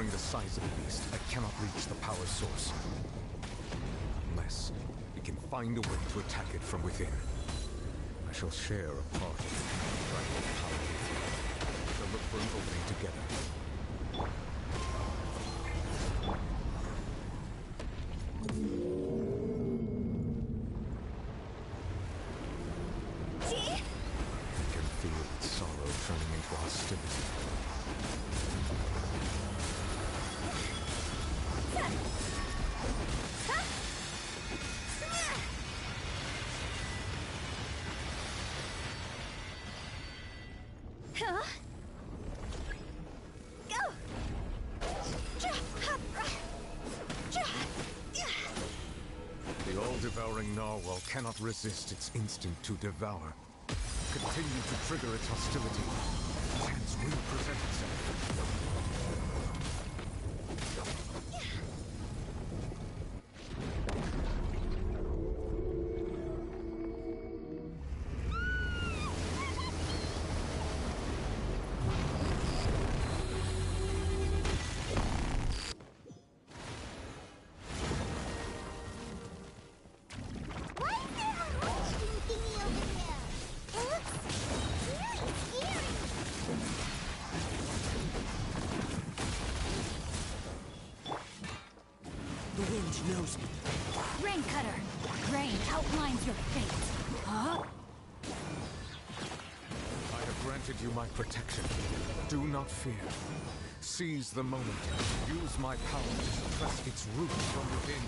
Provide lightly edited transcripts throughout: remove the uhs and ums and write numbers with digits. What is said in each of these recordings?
Considering the size of the beast, I cannot reach the power source. Unless we can find a way to attack it from within. I shall share a part of the dragon power with you. We shall look for an opening together. I can feel its sorrow turning into hostility. The all-devouring narwhal cannot resist its instinct to devour. Continue to trigger its hostility. Chance will present itself. The wind knows me. Rain Cutter! Rain outlines your fate. Huh? I have granted you my protection. Do not fear. Seize the moment. Use my power to suppress its roots from within.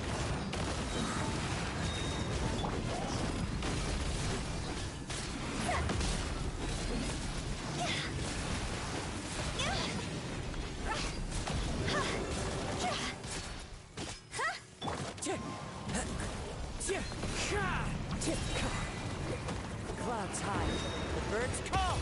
Clouds high, the birds call!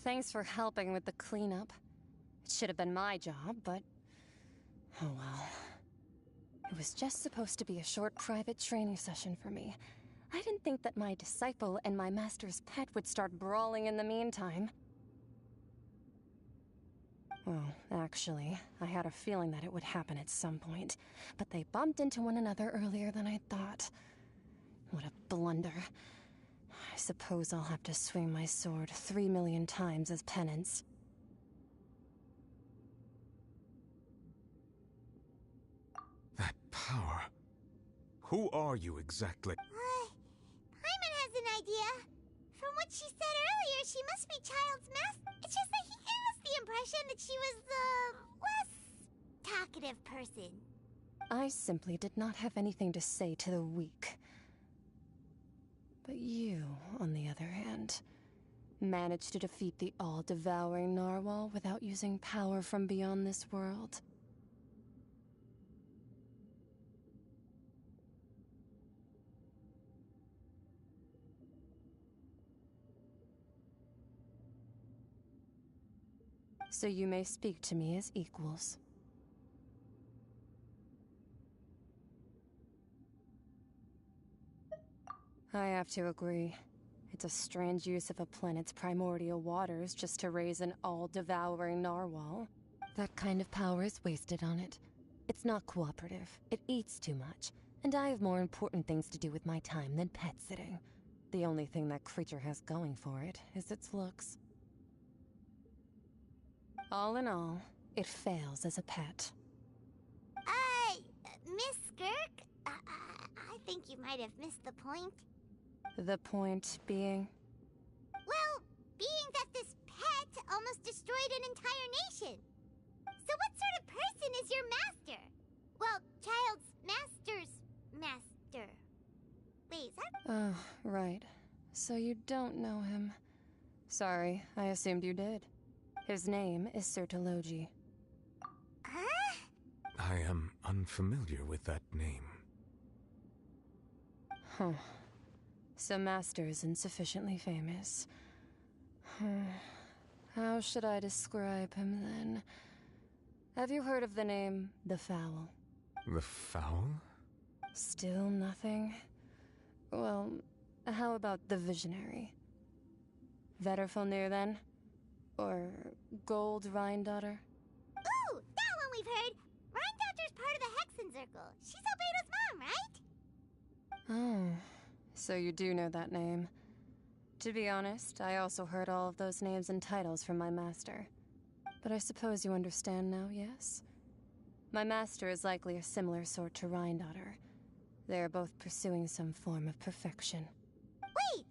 Thanks for helping with the cleanup. It should have been my job, but... oh well. It was just supposed to be a short private training session for me. I didn't think that my disciple and my master's pet would start brawling in the meantime. Well, actually, I had a feeling that it would happen at some point, but they bumped into one another earlier than I thought. What a blunder. I suppose I'll have to swing my sword 3 million times as penance. That power. Who are you exactly? Paimon has an idea. From what she said earlier, she must be Child's master. It's just that he gave us the impression that she was the less talkative person. I simply did not have anything to say to the weak. But you, on the other hand, managed to defeat the all-devouring narwhal without using power from beyond this world. So you may speak to me as equals. I have to agree. It's a strange use of a planet's primordial waters just to raise an all-devouring narwhal. That kind of power is wasted on it. It's not cooperative. It eats too much. And I have more important things to do with my time than pet sitting. The only thing that creature has going for it is its looks. All in all, it fails as a pet. Miss Skirk? I think you might have missed the point. The point being? Well, being that this pet almost destroyed an entire nation. So what sort of person is your master? Well, child's master's master. Wait, is that... Oh, right. So you don't know him. Sorry, I assumed you did. His name is Sir Tologi. Huh? I am unfamiliar with that name. Huh. So Master isn't sufficiently famous. How should I describe him then? Have you heard of the name The Fowl? The Fowl? Still nothing? Well, how about the Visionary? Vetterfilnir then? Or Gold Rhindaughter? Ooh, that one we've heard. Rhindaughter's part of the Hexen Circle. She's Albedo's mom, right? Oh, so you do know that name. To be honest, I also heard all of those names and titles from my master. But I suppose you understand now, yes? My master is likely a similar sort to Rhindaughter. They are both pursuing some form of perfection. Wait,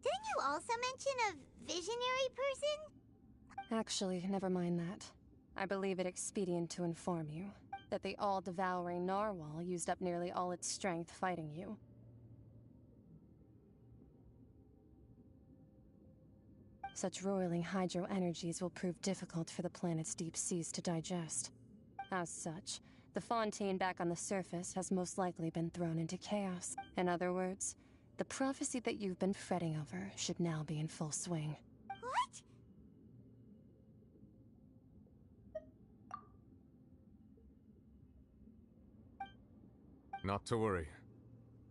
didn't you also mention a visionary person? Actually, never mind that. I believe it expedient to inform you that the all-devouring narwhal used up nearly all its strength fighting you. Such roiling hydro energies will prove difficult for the planet's deep seas to digest. As such, the Fontaine back on the surface has most likely been thrown into chaos. In other words, the prophecy that you've been fretting over should now be in full swing. What? Not to worry.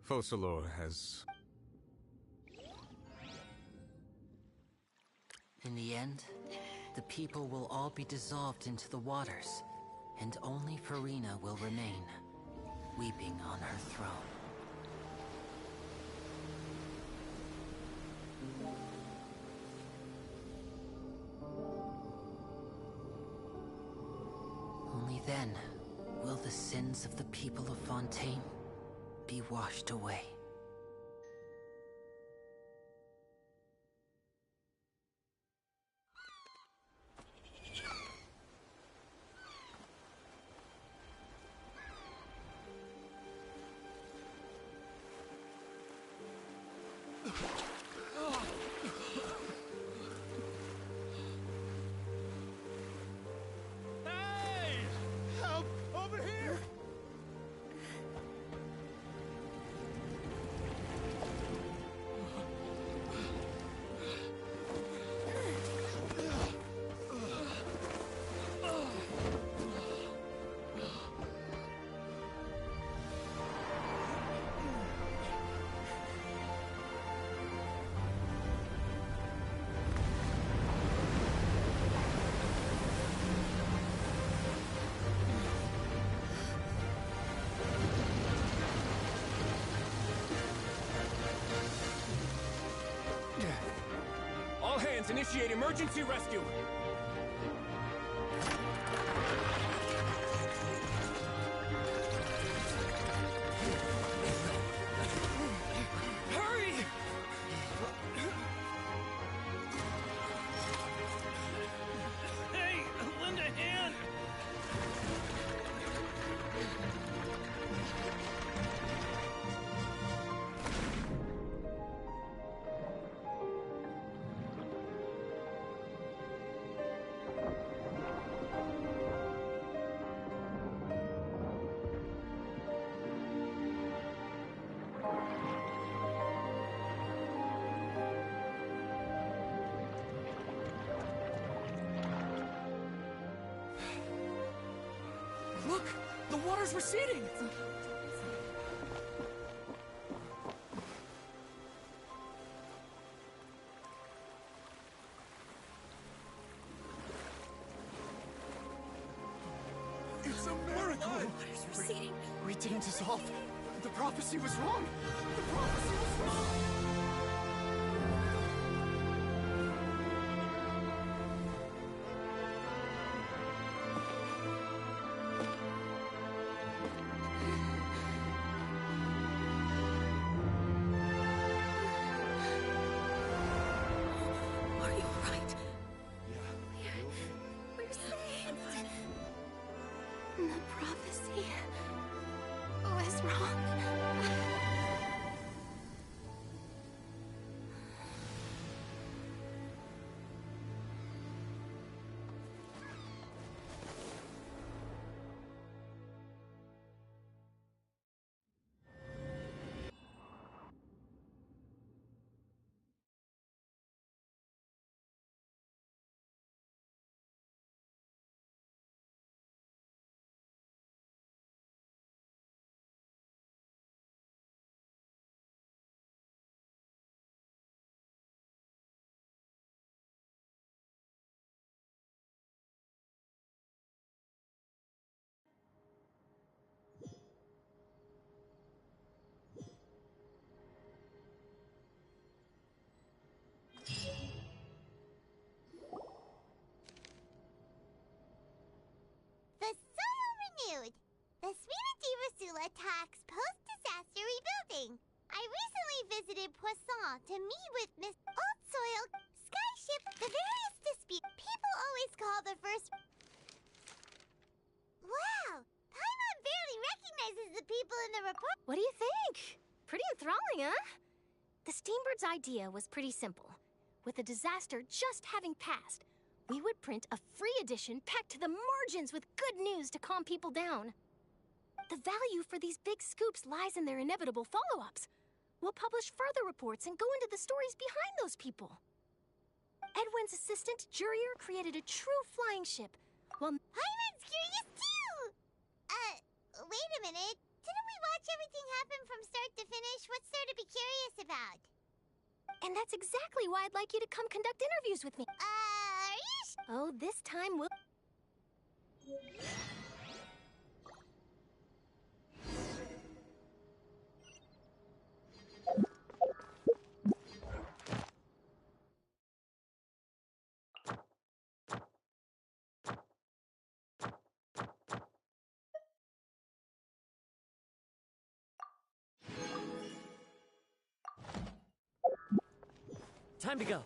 Focalor has... In the end, the people will all be dissolved into the waters, and only Farina will remain, weeping on her throne. Only then will the sins of the people of Fontaine be washed away. Hey! Help! Over here! All hands, initiate emergency rescue! Hurry! Hey, lend a hand! Look! The water's receding! It's a miracle! Water's receding. We didn't dissolve. The prophecy was wrong. The prophecy was wrong. attacks post-disaster rebuilding. I recently visited Poisson to meet with Miss Old Soil, Skyship, the various dispute. People always call the first... Wow! Paimon barely recognizes the people in the report. What do you think? Pretty enthralling, huh? The Steambird's idea was pretty simple. With the disaster just having passed, we would print a free edition packed to the margins with good news to calm people down. The value for these big scoops lies in their inevitable follow-ups. We'll publish further reports and go into the stories behind those people. Edwin's assistant, Jurier, created a true flying ship, while Paimon's curious too! Wait a minute. Didn't we watch everything happen from start to finish? What's there to be curious about? And that's exactly why I'd like you to come conduct interviews with me. Are you Oh, this time we'll... Time to go.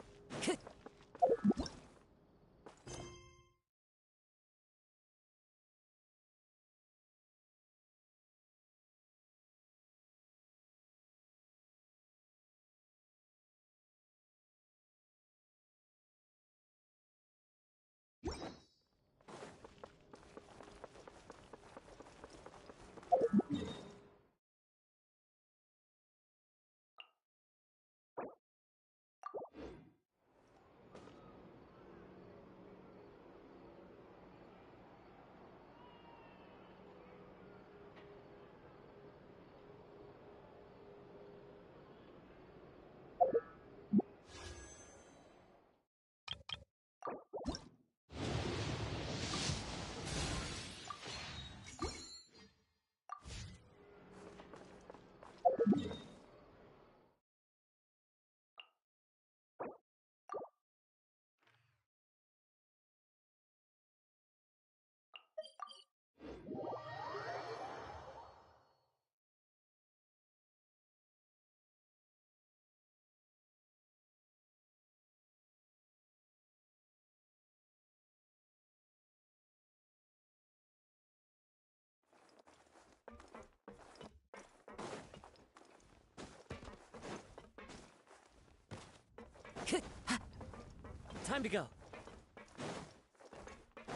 Time to go.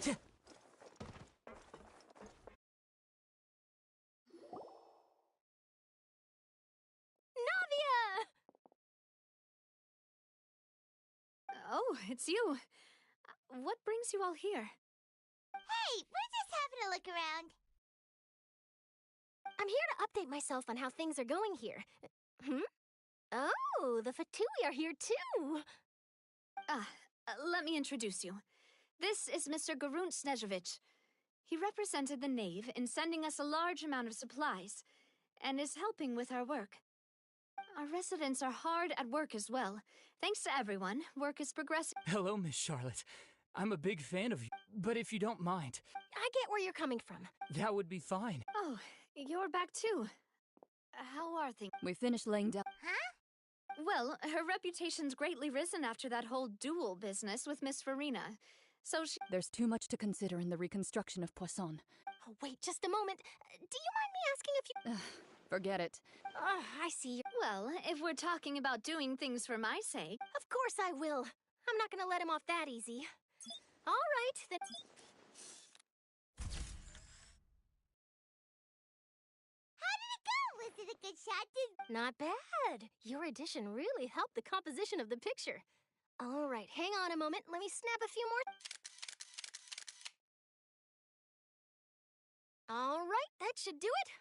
Navia! Oh, it's you. What brings you all here? Hey, we're just having a look around. I'm here to update myself on how things are going here. Oh, the Fatui are here too! Let me introduce you. This is Mr. Garunt Snezhevich. He represented the Knave in sending us a large amount of supplies, and is helping with our work. Our residents are hard at work as well. Thanks to everyone, work is progressing. Hello, Miss Charlotte. I'm a big fan of you, but if you don't mind, I get where you're coming from. that would be fine. Oh, you're back too. How are things? We finished laying down. Huh? Well, her reputation's greatly risen after that whole duel business with Miss Farina. So she... There's too much to consider in the reconstruction of Poisson. Oh, wait just a moment. Do you mind me asking if you... Forget it. I see. Well, if we're talking about doing things for my sake... Of course I will. I'm not gonna let him off that easy. All right, then... How did it go? Was it a good shot? Not bad. Your addition really helped the composition of the picture. All right, hang on a moment. Let me snap a few more... All right, that should do it.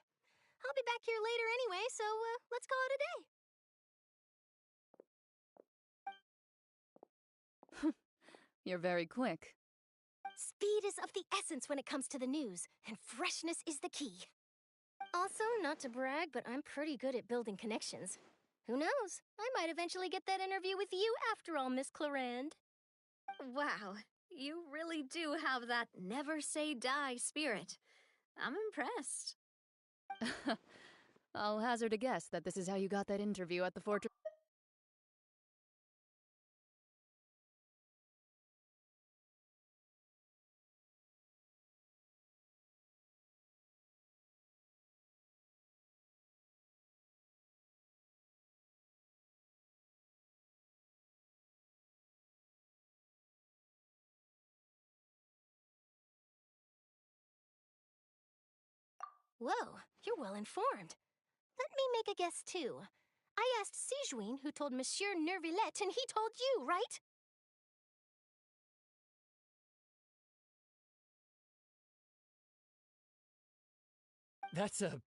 I'll be back here later anyway, so let's call it a day. You're very quick. Speed is of the essence when it comes to the news, and freshness is the key. Also, not to brag, but I'm pretty good at building connections. Who knows? I might eventually get that interview with you after all, Miss Clarand. Wow, you really do have that never say die spirit. I'm impressed. I'll hazard a guess that this is how you got that interview at the fortress. Whoa, you're well informed. Let me make a guess, too. I asked Sijuin, who told Monsieur Nervillet, and he told you, right? That's a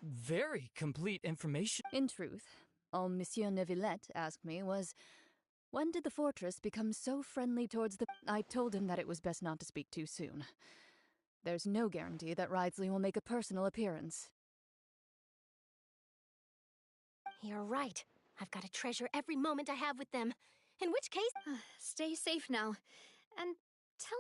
very complete information. In truth, all Monsieur Neuvillette asked me was, when did the fortress become so friendly towards the... I told him that it was best not to speak too soon. There's no guarantee that Ridesley will make a personal appearance. You're right. I've got to treasure every moment I have with them. In which case... Stay safe now. And tell...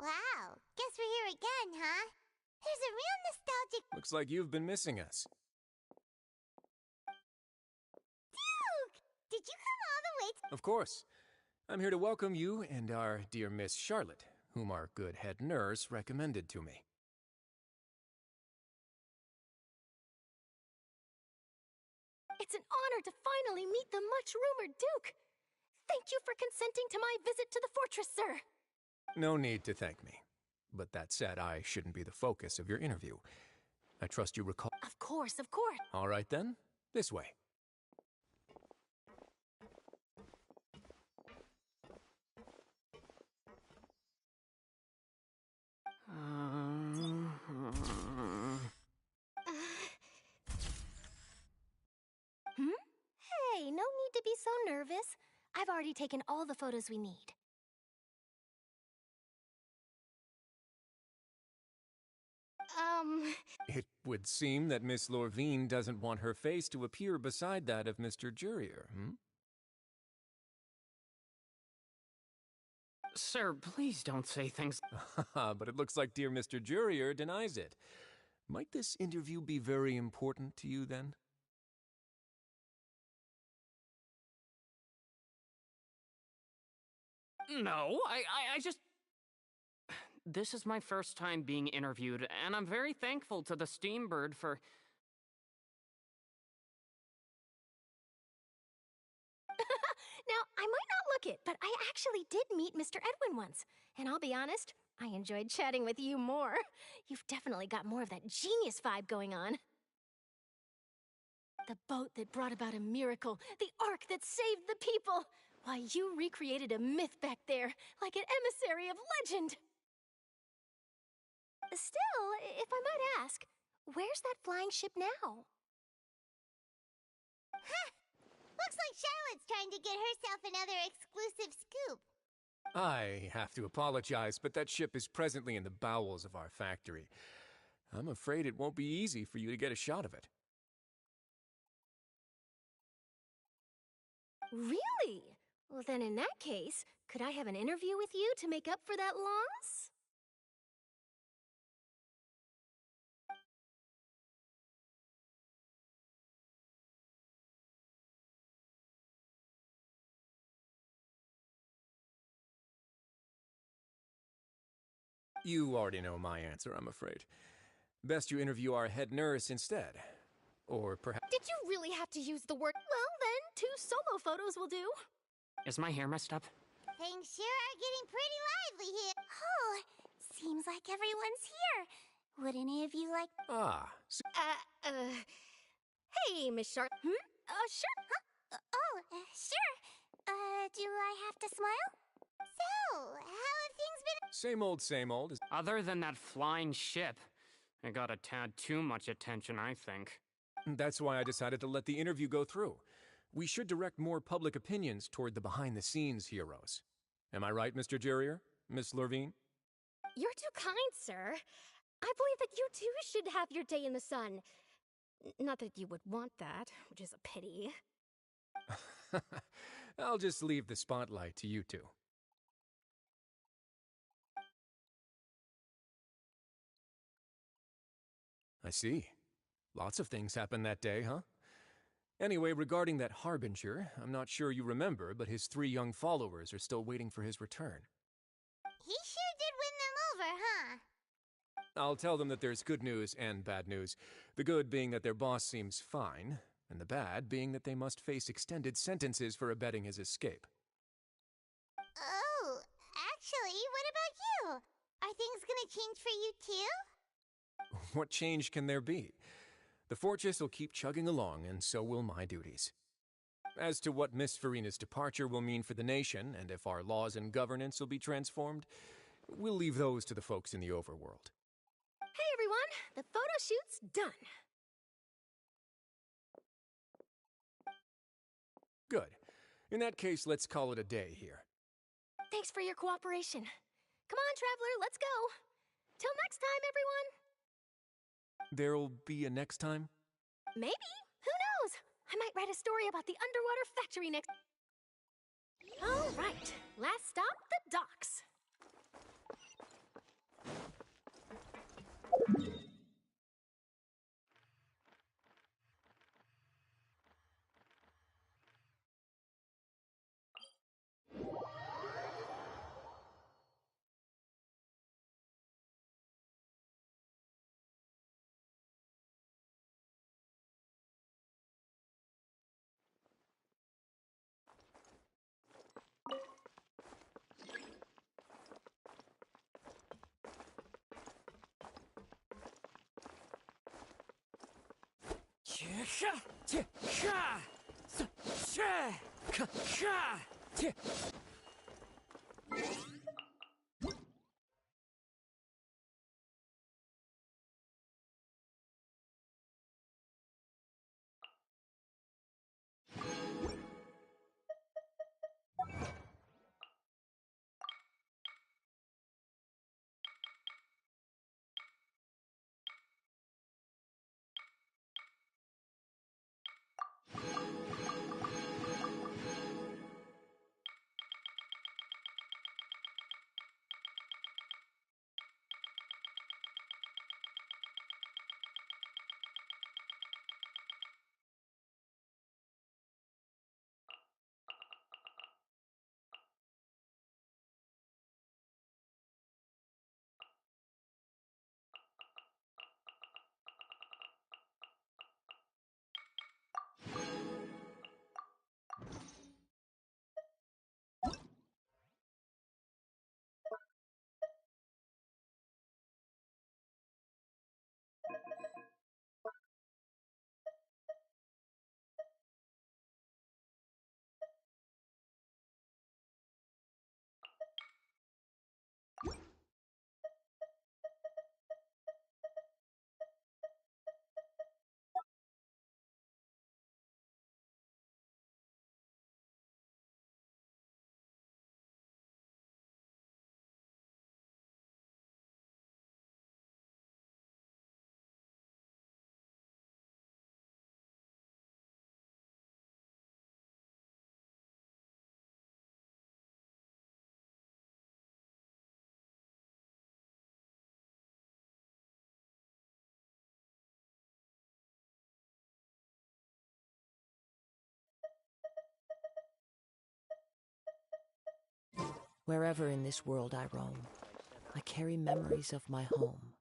Wow, guess we're here again, huh? There's a real nostalgic... Looks like you've been missing us. Duke! Did you come all the way to... Of course. I'm here to welcome you and our dear Miss Charlotte, whom our good head nurse recommended to me. It's an honor to finally meet the much-rumored Duke. Thank you for consenting to my visit to the fortress, sir. No need to thank me. But that said, I shouldn't be the focus of your interview. I trust you recall... Of course, of course. All right then, this way. Hey, no need to be so nervous. I've already taken all the photos we need. It would seem that Miss Lorvine doesn't want her face to appear beside that of Mr. Jurier, Sir, please don't say things... But it looks like dear Mr. Jurier denies it. Might this interview be very important to you, then? No, I just... This is my first time being interviewed, and I'm very thankful to the Steambird for... Now, I might not look it, but I actually did meet Mr. Edwin once. And I'll be honest, I enjoyed chatting with you more. You've definitely got more of that genius vibe going on. The boat that brought about a miracle, the ark that saved the people. Why, you recreated a myth back there, like an emissary of legend. Still, if I might ask, where's that flying ship now? Huh! Looks like Charlotte's trying to get herself another exclusive scoop. I have to apologize, but that ship is presently in the bowels of our factory. I'm afraid it won't be easy for you to get a shot of it. Really? Well, then in that case, could I have an interview with you to make up for that loss? You already know my answer, I'm afraid. Best you interview our head nurse instead. Or perhaps... Did you really have to use the word? Well, then, 2 solo photos will do. Is my hair messed up? Things sure are getting pretty lively here. Oh, seems like everyone's here. Would any of you like... Ah, Hey, Miss Sharp. Sure. Huh? Sure. Do I have to smile? So, how have things been? same old. Other than that flying ship, it got a tad too much attention, I think. That's why I decided to let the interview go through. We should direct more public opinions toward the behind-the-scenes heroes. Am I right, Mr. Jurrier? Miss Lurvine? You're too kind, sir. I believe that you too should have your day in the sun. Not that you would want that, which is a pity. I'll just leave the spotlight to you two. I see. Lots of things happened that day, huh? Anyway, regarding that Harbinger, I'm not sure you remember, but his 3 young followers are still waiting for his return. He sure did win them over, huh? I'll tell them that there's good news and bad news. The good being that their boss seems fine, and the bad being that they must face extended sentences for abetting his escape. Oh, actually, what about you? Are things gonna change for you too? What change can there be? The fortress will keep chugging along, and so will my duties. As to what Miss Farina's departure will mean for the nation, and if our laws and governance will be transformed, we'll leave those to the folks in the overworld. Hey, everyone! The photo shoot's done. Good. In that case, let's call it a day here. Thanks for your cooperation. Come on, Traveler, let's go. Till next time, everyone. There'll be a next time? Maybe. Who knows? I might write a story about the underwater factory next... All right. Last stop, the docks. Wherever in this world I roam, I carry memories of my home.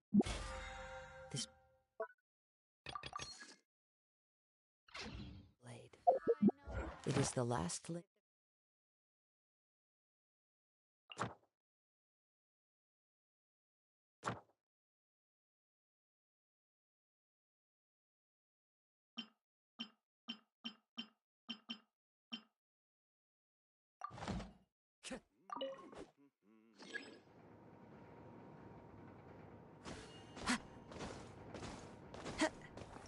This blade. It is the last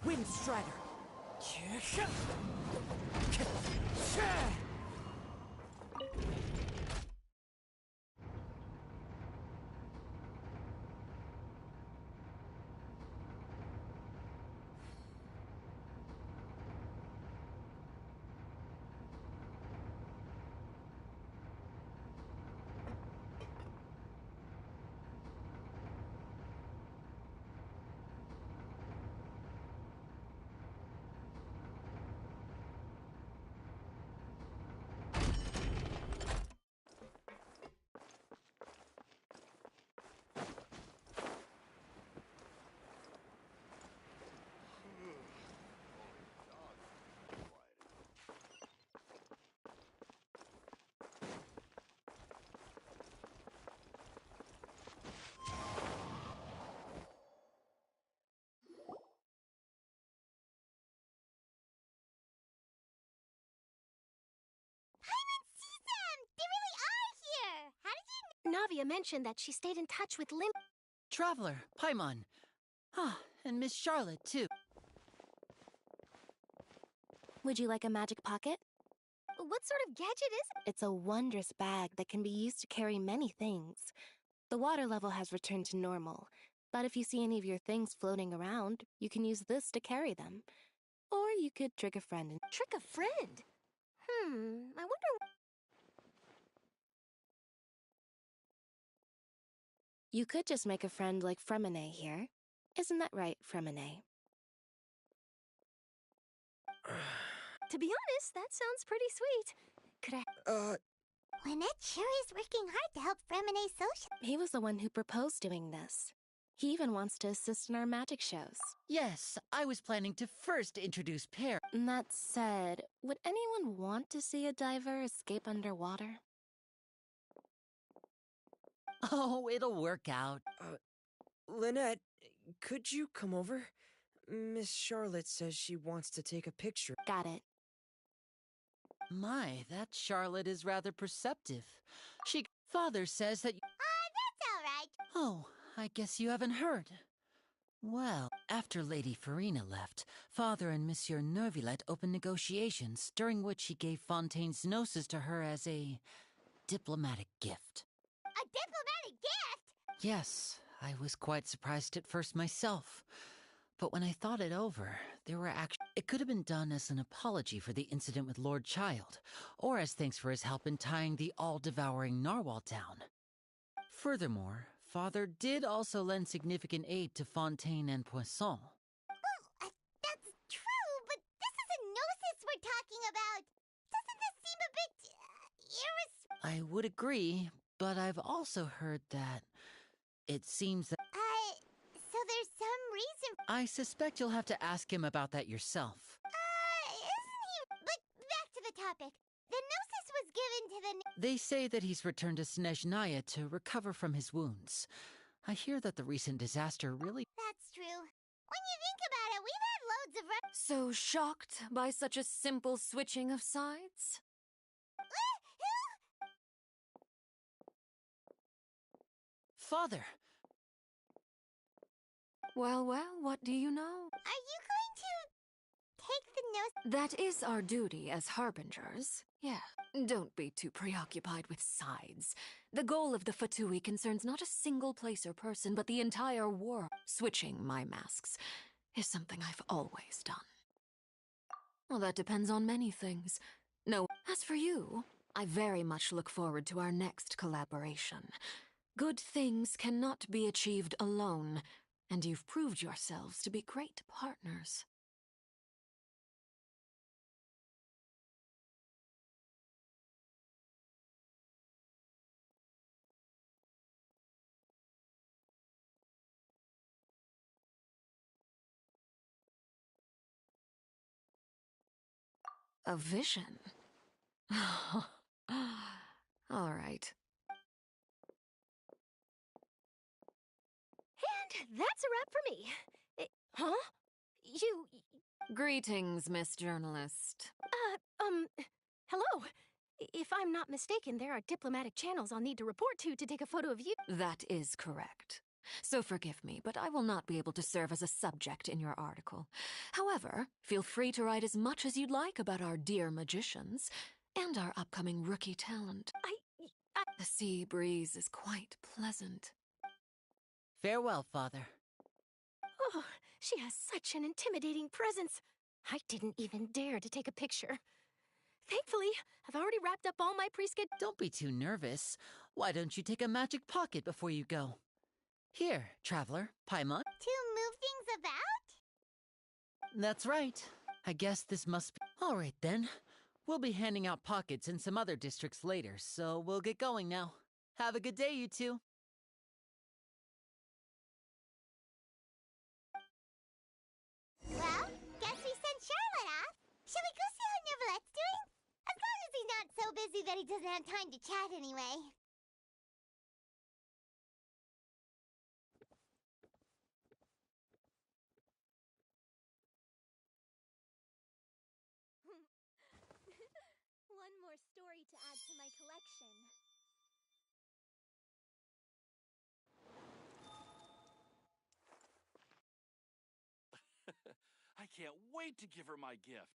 Windstrider! Navia mentioned that she stayed in touch with Lim. Traveler, Paimon. Ah, and Miss Charlotte, too. Would you like a magic pocket? What sort of gadget is it? It's a wondrous bag that can be used to carry many things. The water level has returned to normal, but if you see any of your things floating around, you can use this to carry them. Or you could trick a friend and— Trick a friend? I wonder— You could just make a friend like Fremine here. Isn't that right, Fremine? To be honest, that sounds pretty sweet. Could I— Lynette sure is working hard to help Fremine social. He was the one who proposed doing this. He even wants to assist in our magic shows. Yes, I was planning to first introduce Pear. That said, would anyone want to see a diver escape underwater? Oh, it'll work out. Lynette, could you come over? Miss Charlotte says she wants to take a picture. Got it. My, that Charlotte is rather perceptive. Father says that— That's all right. Oh, I guess you haven't heard. Well, after Lady Farina left, Father and Monsieur Neuvillette opened negotiations, during which he gave Fontaine's gnosis to her as a diplomatic gift. A diplomatic gift? Yes, I was quite surprised at first myself. But when I thought it over, it could have been done as an apology for the incident with Lord Child, or as thanks for his help in tying the all-devouring narwhal down. Furthermore, Father did also lend significant aid to Fontaine and Poisson. Well, that's true, but this is a gnosis we're talking about. Doesn't this seem a bit I would agree, but I've also heard that it seems that— So there's some reason— I suspect you'll have to ask him about that yourself. isn't he— But back to the topic. The gnosis was given to the— They say that he's returned to Snezhnaya to recover from his wounds. I hear that the recent disaster really— That's true. When you think about it, we've had loads of— So shocked by such a simple switching of sides? Father! Well, what do you know? Are you going to take the gnosis? That is our duty as harbingers. Yeah. Don't be too preoccupied with sides. The goal of the Fatui concerns not a single place or person, but the entire world. Switching my masks is something I've always done. Well, that depends on many things. No, as for you, I very much look forward to our next collaboration. Good things cannot be achieved alone, and you've proved yourselves to be great partners. A vision? All right. And that's a wrap for me. Huh? You... Greetings, Miss Journalist. Hello. If I'm not mistaken, there are diplomatic channels I'll need to report to take a photo of you. That is correct. So forgive me, but I will not be able to serve as a subject in your article. However, feel free to write as much as you'd like about our dear magicians and our upcoming rookie talent. The sea breeze is quite pleasant. Farewell, Father. Oh, she has such an intimidating presence. I didn't even dare to take a picture. Thankfully, I've already wrapped up all my pre-scheduled... Don't be too nervous. Why don't you take a magic pocket before you go? Here, traveler, Paimon. To move things about? That's right. I guess this must be... All right, then. We'll be handing out pockets in some other districts later, so we'll get going now. Have a good day, you two. Well, guess we sent Charlotte off. Shall we go see how Neuvlette's doing? As long as he's not so busy that he doesn't have time to chat anyway. One more story to add to my collection. I can't wait to give her my gift.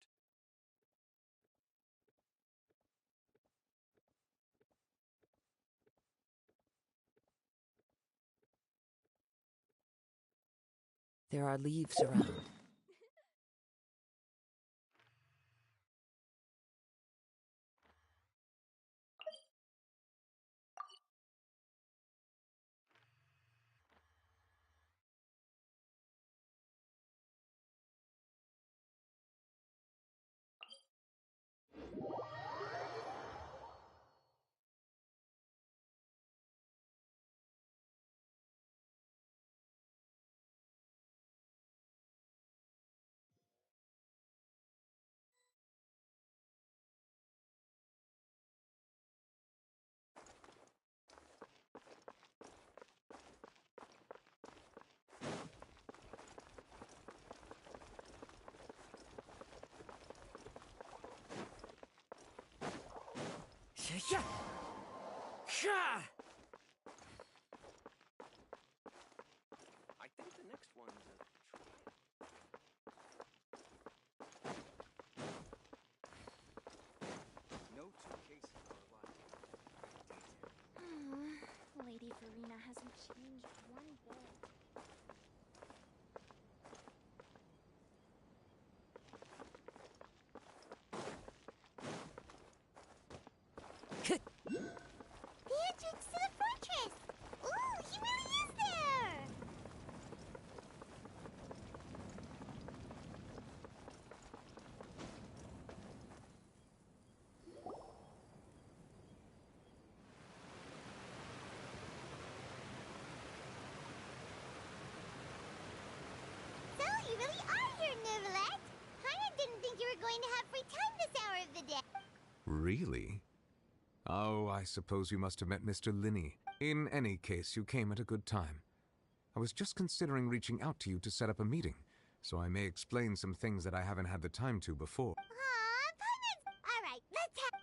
There are leaves around. Yeah. Yeah. I think the next one's no two cases are alike. Lady Farina hasn't changed one bit. The entrance to the fortress! Ooh, he really is there! So, you really are here, Neuvillette! Paimon didn't think you were going to have free time this hour of the day. Really? Oh, I suppose you must have met Mr. Linney. In any case, you came at a good time. I was just considering reaching out to you to set up a meeting, so I may explain some things that I haven't had the time to before. Aw, Paimon's... Alright, let's have...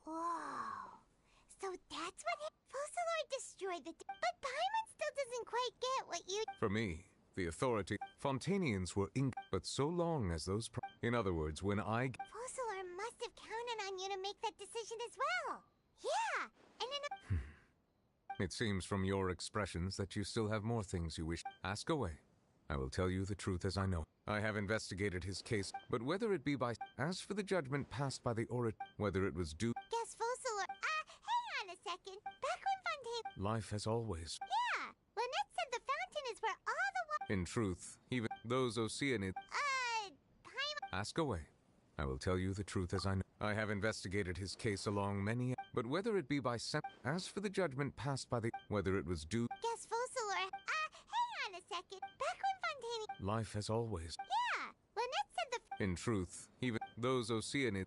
Whoa. So that's what Fossilor destroyed the... But Paimon still doesn't quite get what you... For me, the authority... Fontanians were but so long as those... In other words, when I... Fossilor must have counted on you to make that decision as well. Yeah, and in a... It seems from your expressions that you still have more things you wish. Ask away. I will tell you the truth as I know. I have investigated his case, but whether it be by... As for the judgment passed by the whether it was due... Guess Fossilor... hang on a second. Back when Fontaine... Life has always... Yeah, Lynette said the fountain is where all the... In truth, even those Oceanids... Paimon... Ask away. I will tell you the truth as I know. I have investigated his case along many, but whether it be by as for the judgment passed by the, whether it was due, Guess Fossilor. Hang on a second. Back when Fontaine. life has always. Yeah, Lynette said the. In truth, even those Oceanids.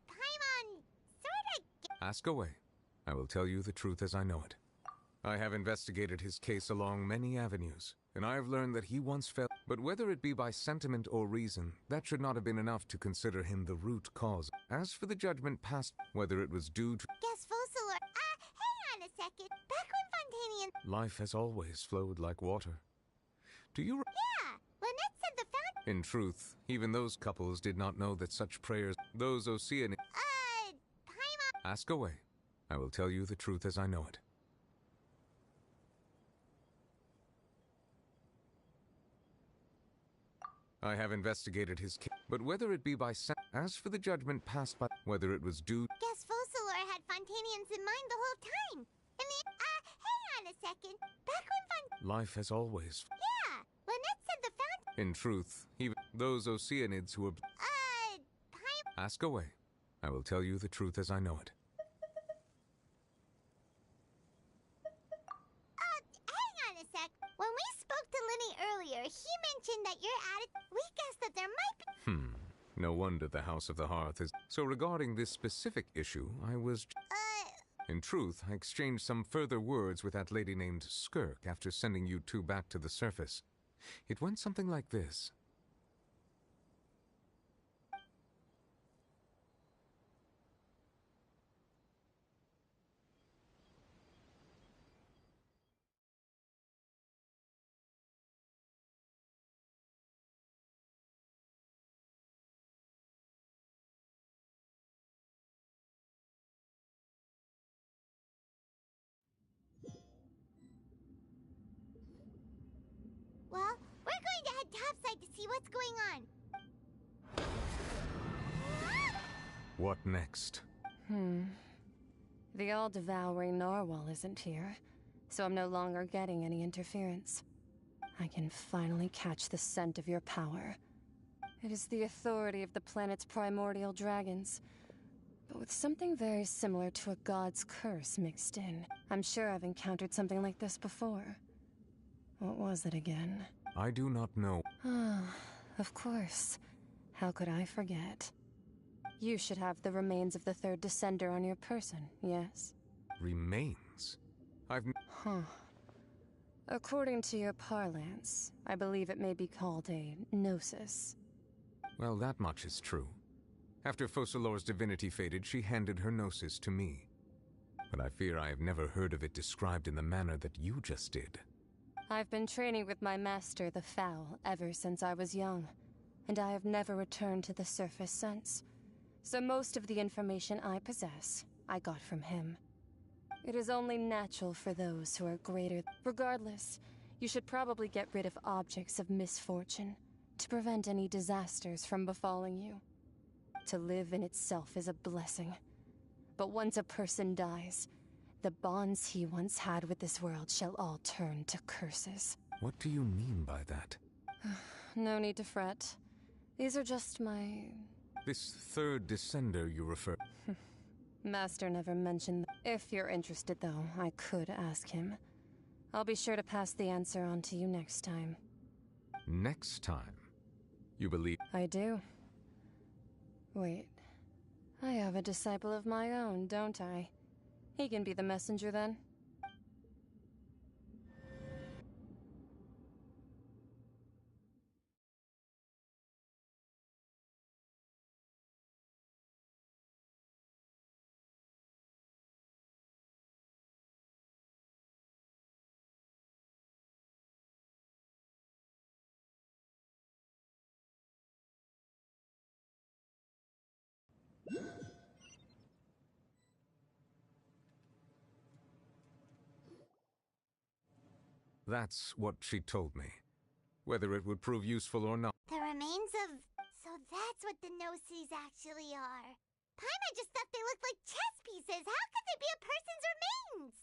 Paimon sorta. Ask away. I will tell you the truth as I know it. I have investigated his case along many avenues, and I have learned that he once felt, but whether it be by sentiment or reason, that should not have been enough to consider him the root cause. As for the judgment passed, whether it was due to. Guess Fossilor. Hang on a second. Back when Fontanian. Life has always flowed like water. Do you? Yeah, Lynette said the fountain. In truth, even those couples did not know that such prayers. Those Oceanids. Paimon. Ask away. I will tell you the truth as I know it. I have investigated his case, but whether it be by as for the judgment passed by, whether it was due. Guess Fossilor had Fontanians in mind the whole time. I mean, hang on a second. Back when Life has always. Yeah, Lynette said the fountain. In truth, even those Oceanids who. Ask away. I will tell you the truth as I know it. Hang on a sec. When we spoke to Linny earlier, he mentioned that you're at it. We guessed that there might be. No wonder the House of the Hearth is. So regarding this specific issue, I was. In truth, I exchanged some further words with that lady named Skirk after sending you two back to the surface. It went something like this. Well, we're going to head topside to see what's going on. What next? The all-devouring narwhal isn't here, so I'm no longer getting any interference. I can finally catch the scent of your power. It is the authority of the planet's primordial dragons, but with something very similar to a god's curse mixed in. I'm sure I've encountered something like this before. What was it again? I do not know. Of course. How could I forget? You should have the remains of the third descender on your person, yes? Remains? According to your parlance, I believe it may be called a gnosis. Well, that much is true. After Fossilor's divinity faded, she handed her gnosis to me. But I fear I have never heard of it described in the manner that you just did. I've been training with my master, the Foul, ever since I was young, and I have never returned to the surface since. So most of the information I possess, I got from him. It is only natural for those who are greater. Regardless, you should probably get rid of objects of misfortune to prevent any disasters from befalling you. To live in itself is a blessing. But once a person dies, the bonds he once had with this world shall all turn to curses. What do you mean by that? No need to fret. These are just my... This third descender you refer... Master never mentioned... If you're interested, though, I could ask him. I'll be sure to pass the answer on to you next time. Next time? You believe... I do. Wait. I have a disciple of my own, don't I? He can be the messenger, then. That's what she told me. Whether it would prove useful or not. The remains of... So that's what the Gnosis actually are. Paimon just thought they looked like chess pieces. How could they be a person's remains?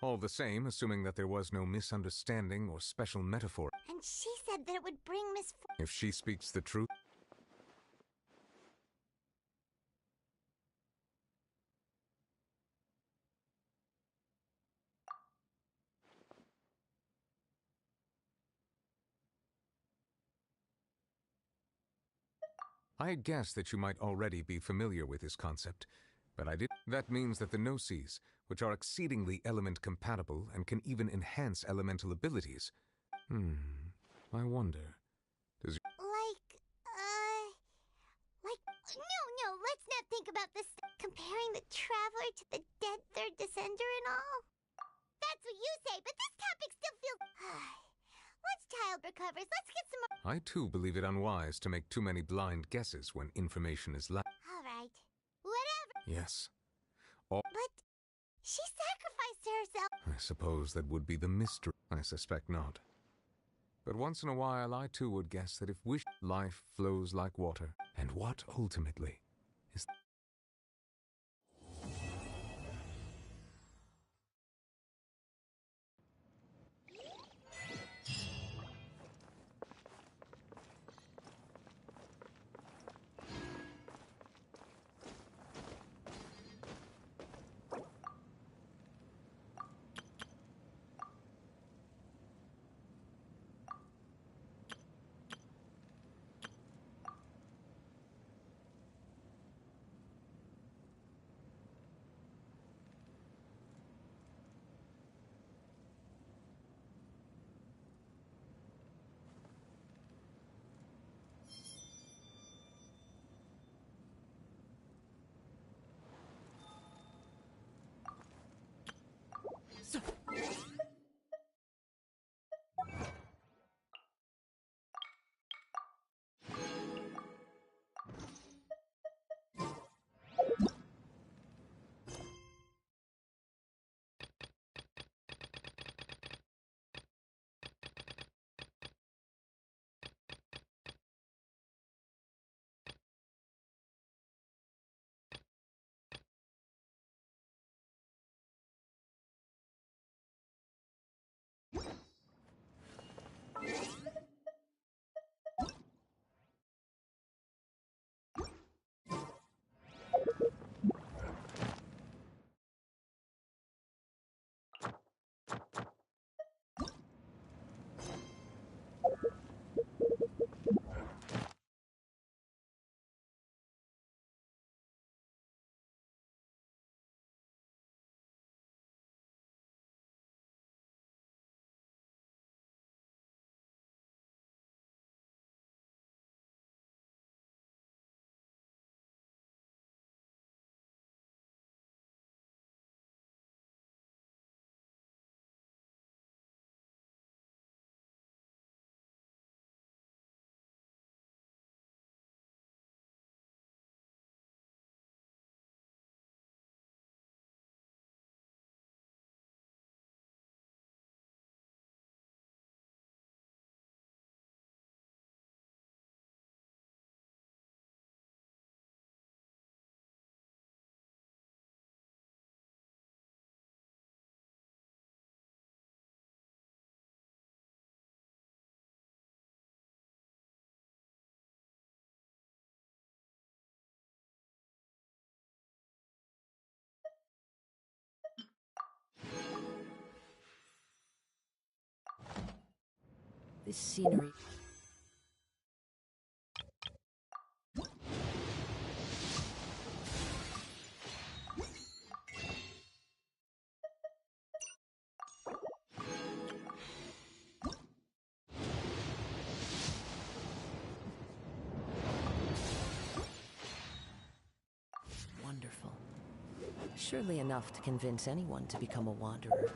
All the same, assuming that there was no misunderstanding or special metaphor. And she said that it would bring misfortune. If she speaks the truth... I guessed that you might already be familiar with this concept, but I did. That means that the Gnosis, which are exceedingly element compatible and can even enhance elemental abilities. I wonder. Does No, let's not think about this. Comparing the Traveler to the dead Third Descender and all? That's what you say, but this topic still feels... Once child recovers, let's get some more... I too believe it unwise to make too many blind guesses when information is lacking. Alright, whatever. Yes. But she sacrificed herself. I suppose that would be the mystery. I suspect not. But once in a while, I too would guess that if life flows like water, and what ultimately is... This scenery... Wonderful. Surely enough to convince anyone to become a wanderer.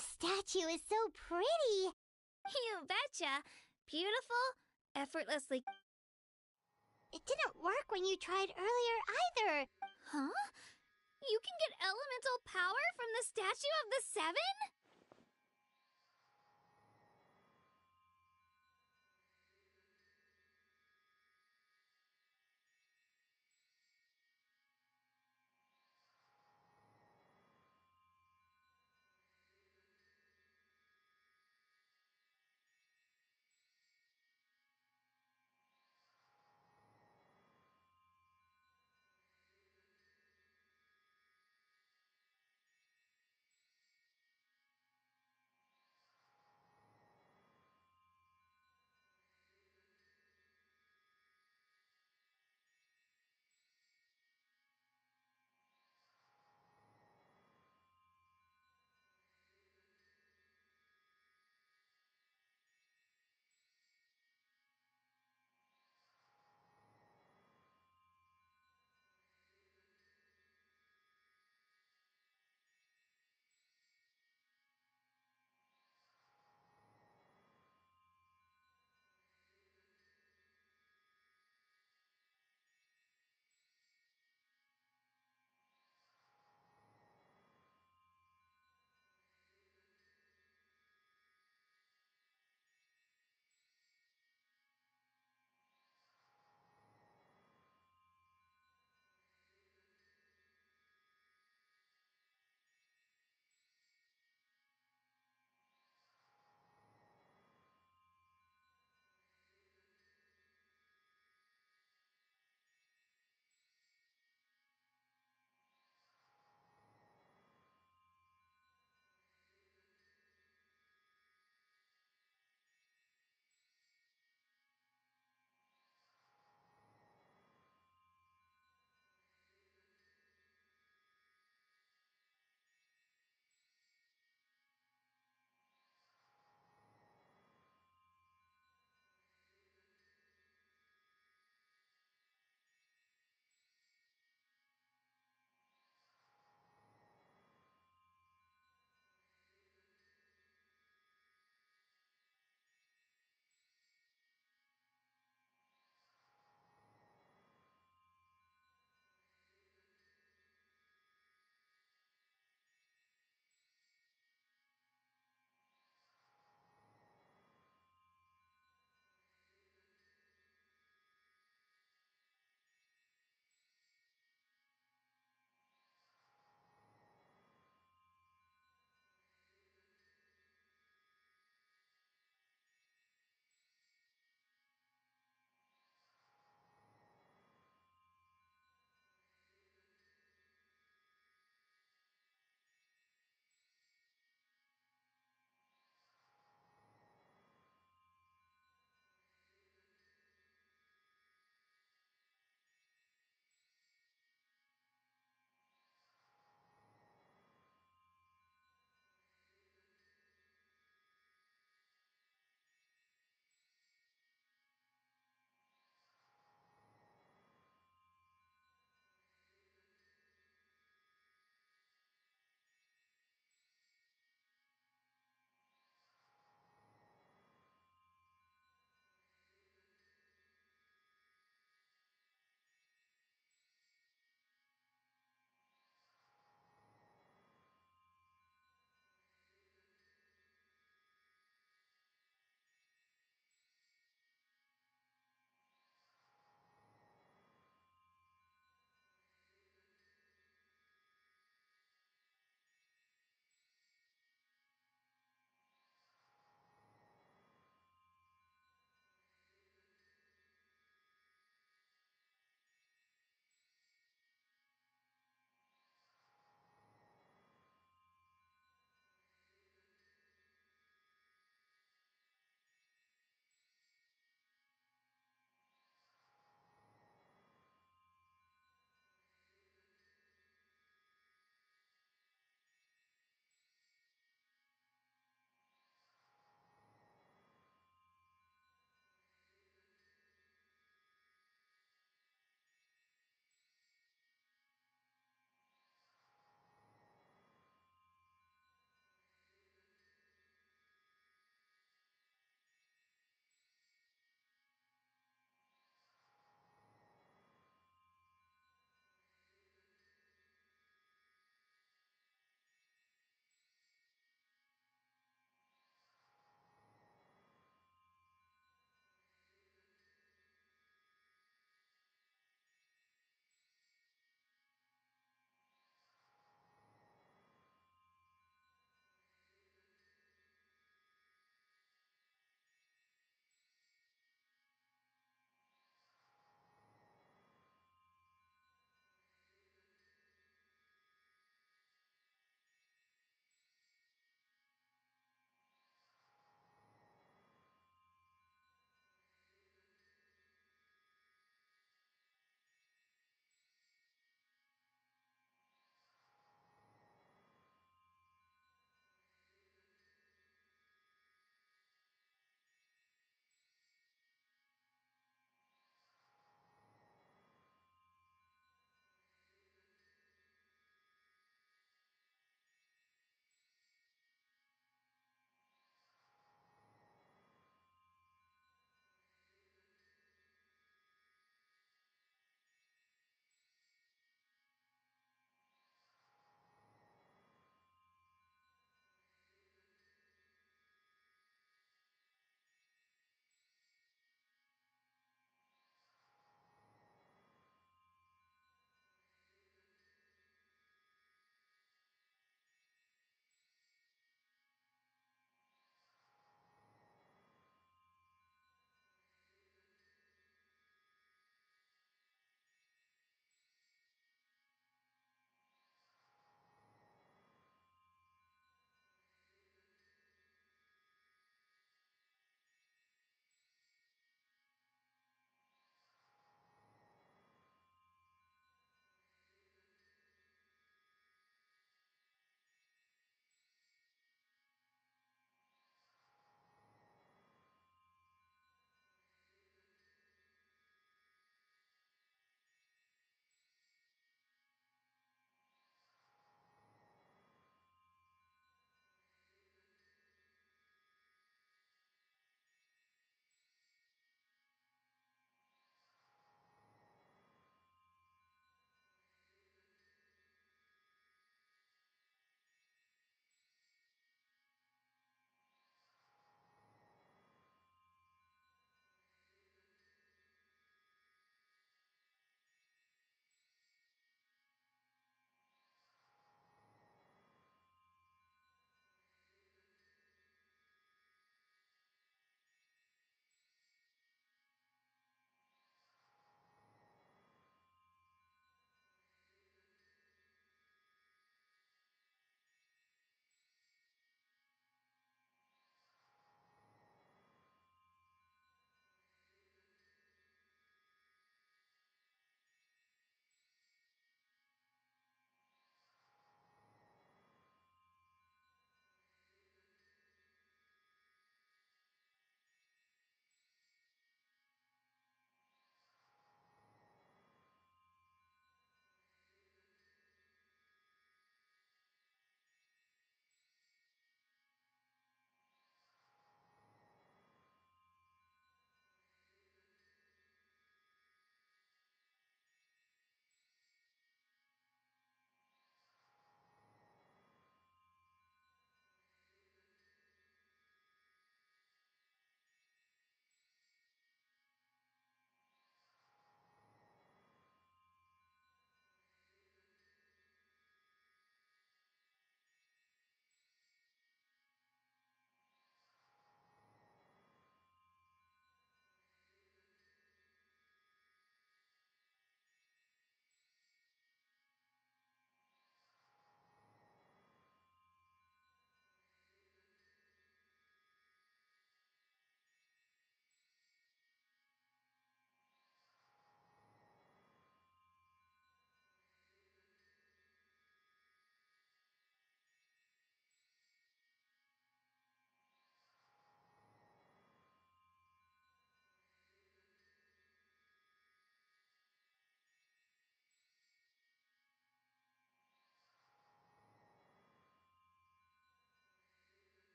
This statue is so pretty. You betcha. Beautiful, effortlessly. It didn't work when you tried earlier either. Huh? You can get elemental power from the Statue of the Seven?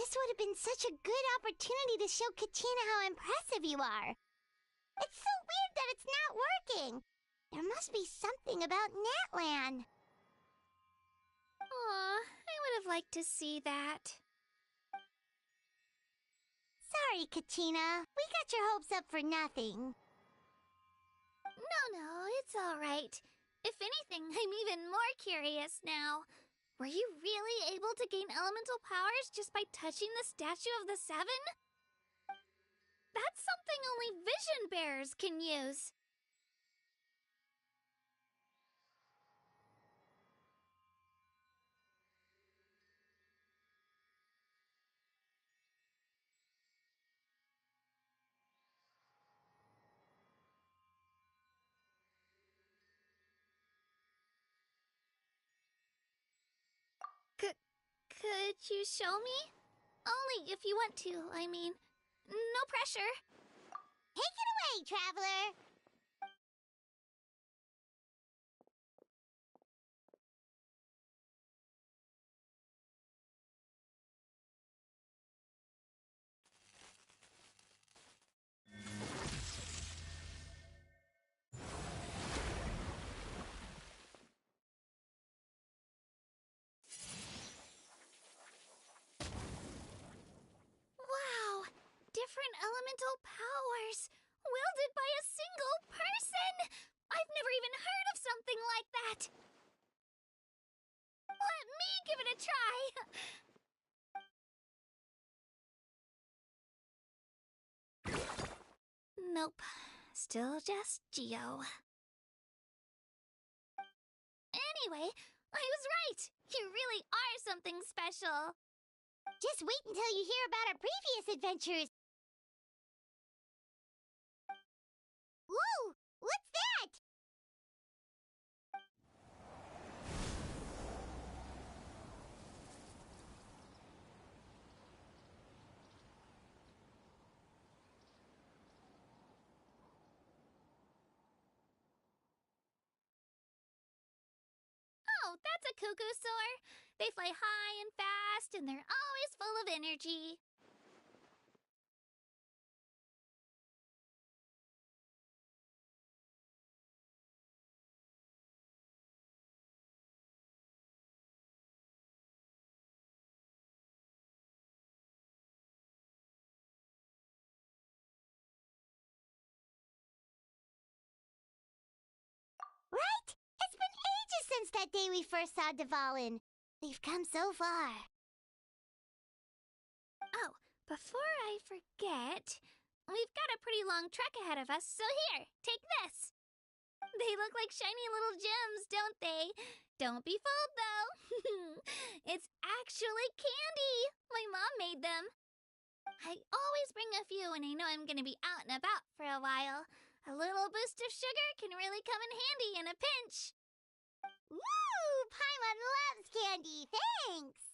This would have been such a good opportunity to show Katina how impressive you are. It's so weird that it's not working. There must be something about Natlan. Aw, I would have liked to see that. Sorry, Katina. We got your hopes up for nothing. No, it's all right. If anything, I'm even more curious now. Were you really able to gain elemental powers just by touching the Statue of the Seven? That's something only vision bearers can use. Could you show me? Only if you want to, I mean. No pressure. Take it away, Traveler! Wow! Different elemental powers! Wielded by a single person! I've never even heard of something like that! Let me give it a try! Nope. Still just Geo. Anyway, I was right! You really are something special! Just wait until you hear about our previous adventures! Whoa! What's that? Oh, that's a cuckoo soar. They fly high and fast, and they're always full of energy. Right? It's been ages since that day we first saw Dvalin. We've come so far. Oh, before I forget, we've got a pretty long trek ahead of us, so here, take this. They look like shiny little gems, don't they? Don't be fooled, though. It's actually candy. My mom made them. I always bring a few when I know I'm going to be out and about for a while. A little boost of sugar can really come in handy in a pinch. Woo! Paimon loves candy, thanks!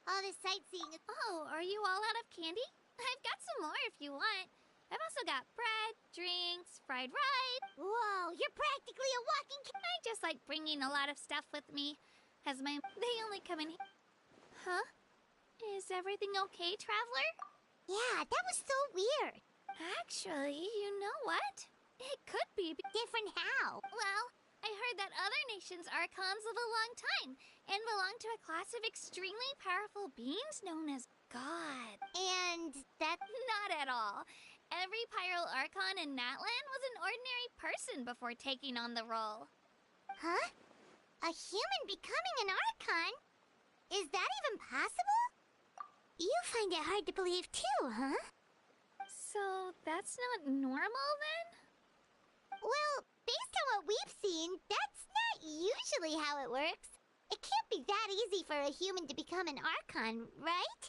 All this sightseeing is... Oh, are you all out of candy? I've got some more if you want. I've also got bread, drinks, fried rice. Whoa, you're practically a walking... I just like bringing a lot of stuff with me. They only come in here. Huh? Is everything okay, Traveler? Yeah, that was so weird. Actually, you know what? It could be different how? Well, I heard that other nations' archons live a long time and belong to a class of extremely powerful beings known as God. And that... Not at all. Every Pyro Archon in Natlan was an ordinary person before taking on the role. Huh? A human becoming an Archon? Is that even possible? You find it hard to believe too, huh? So that's not normal then? Well, based on what we've seen, that's not usually how it works. It can't be that easy for a human to become an Archon, right?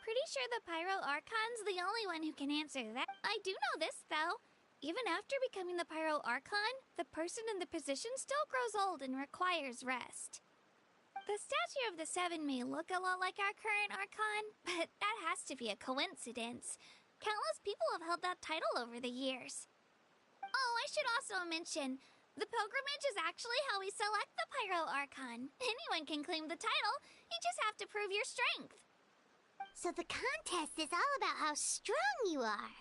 Pretty sure the Pyro Archon's the only one who can answer that. I do know this, though. Even after becoming the Pyro Archon, the person in the position still grows old and requires rest. The statue of the Seven may look a lot like our current Archon, but that has to be a coincidence. Countless people have held that title over the years. Oh, I should also mention, the pilgrimage is actually how we select the Pyro Archon. Anyone can claim the title, you just have to prove your strength. So the contest is all about how strong you are.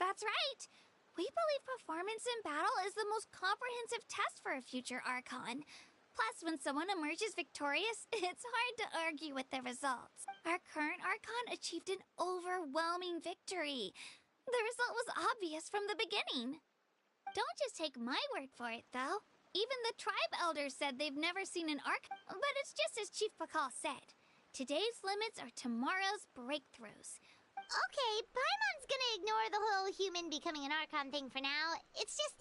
That's right. We believe performance in battle is the most comprehensive test for a future Archon. Plus, when someone emerges victorious, it's hard to argue with the results. Our current Archon achieved an overwhelming victory. The result was obvious from the beginning. Don't just take my word for it, though. Even the tribe elders said they've never seen an Archon. But it's just as Chief Pakal said. Today's limits are tomorrow's breakthroughs. Okay, Paimon's gonna ignore the whole human becoming an Archon thing for now. It's just,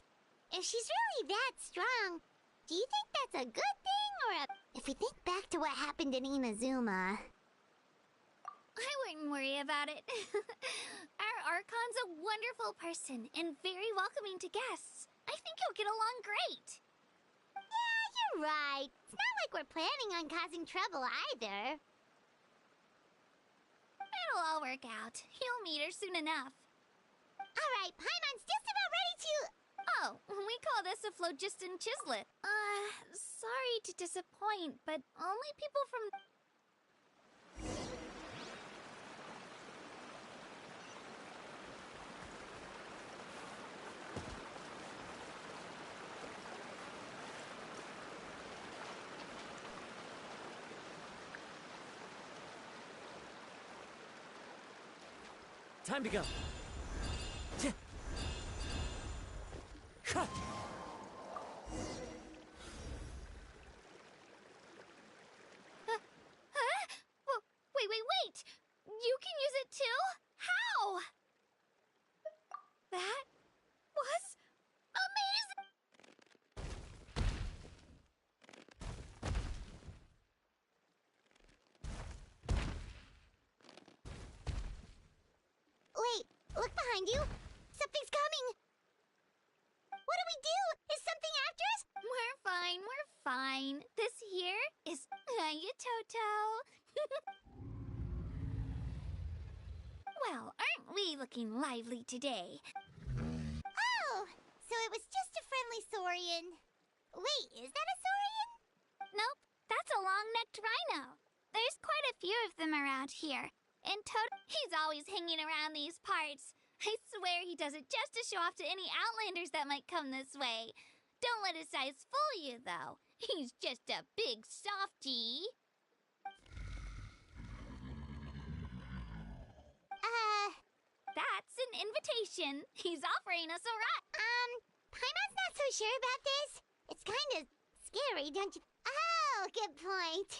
if she's really that strong, do you think that's a good thing or a... If we think back to what happened in Inazuma... I wouldn't worry about it. Our Archon's a wonderful person and very welcoming to guests. I think he'll get along great. Yeah, you're right. It's not like we're planning on causing trouble either. It'll all work out. He'll meet her soon enough. Alright, Paimon's just about ready to... Oh, we call this a phlogiston chislet. Sorry to disappoint, but only people from... Time to go. Wait! You can use it too? How? That was amazing! Wait, look behind you. Something's coming. What do we do? Is something after us? We're fine. This here is Toto. Well, aren't we looking lively today? Oh, so it was just a friendly Saurian. Wait, is that a Saurian? Nope, that's a long-necked rhino. There's quite a few of them around here. And Toto, he's always hanging around these parts. I swear he does it just to show off to any outlanders that might come this way. Don't let his size fool you, though. He's just a big softie. That's an invitation. He's offering us a ride. Paimon's not so sure about this. It's kind of scary, don't you? Oh, good point.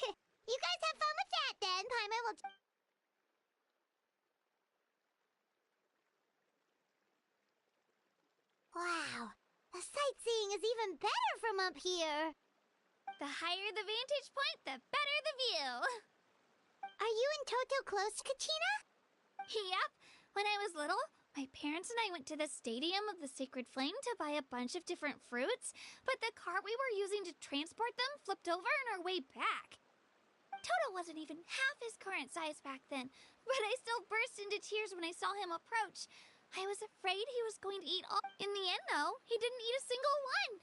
You guys have fun with that, then. Paimon will... Wow, the sightseeing is even better from up here. The higher the vantage point, the better the view. Are you and Toto close, Kachina? Yep. When I was little, my parents and I went to the Stadium of the Sacred Flame to buy a bunch of different fruits, but the cart we were using to transport them flipped over on our way back. Toto wasn't even half his current size back then, but I still burst into tears when I saw him approach. I was afraid he was going to eat all. In the end, though, he didn't eat a single one.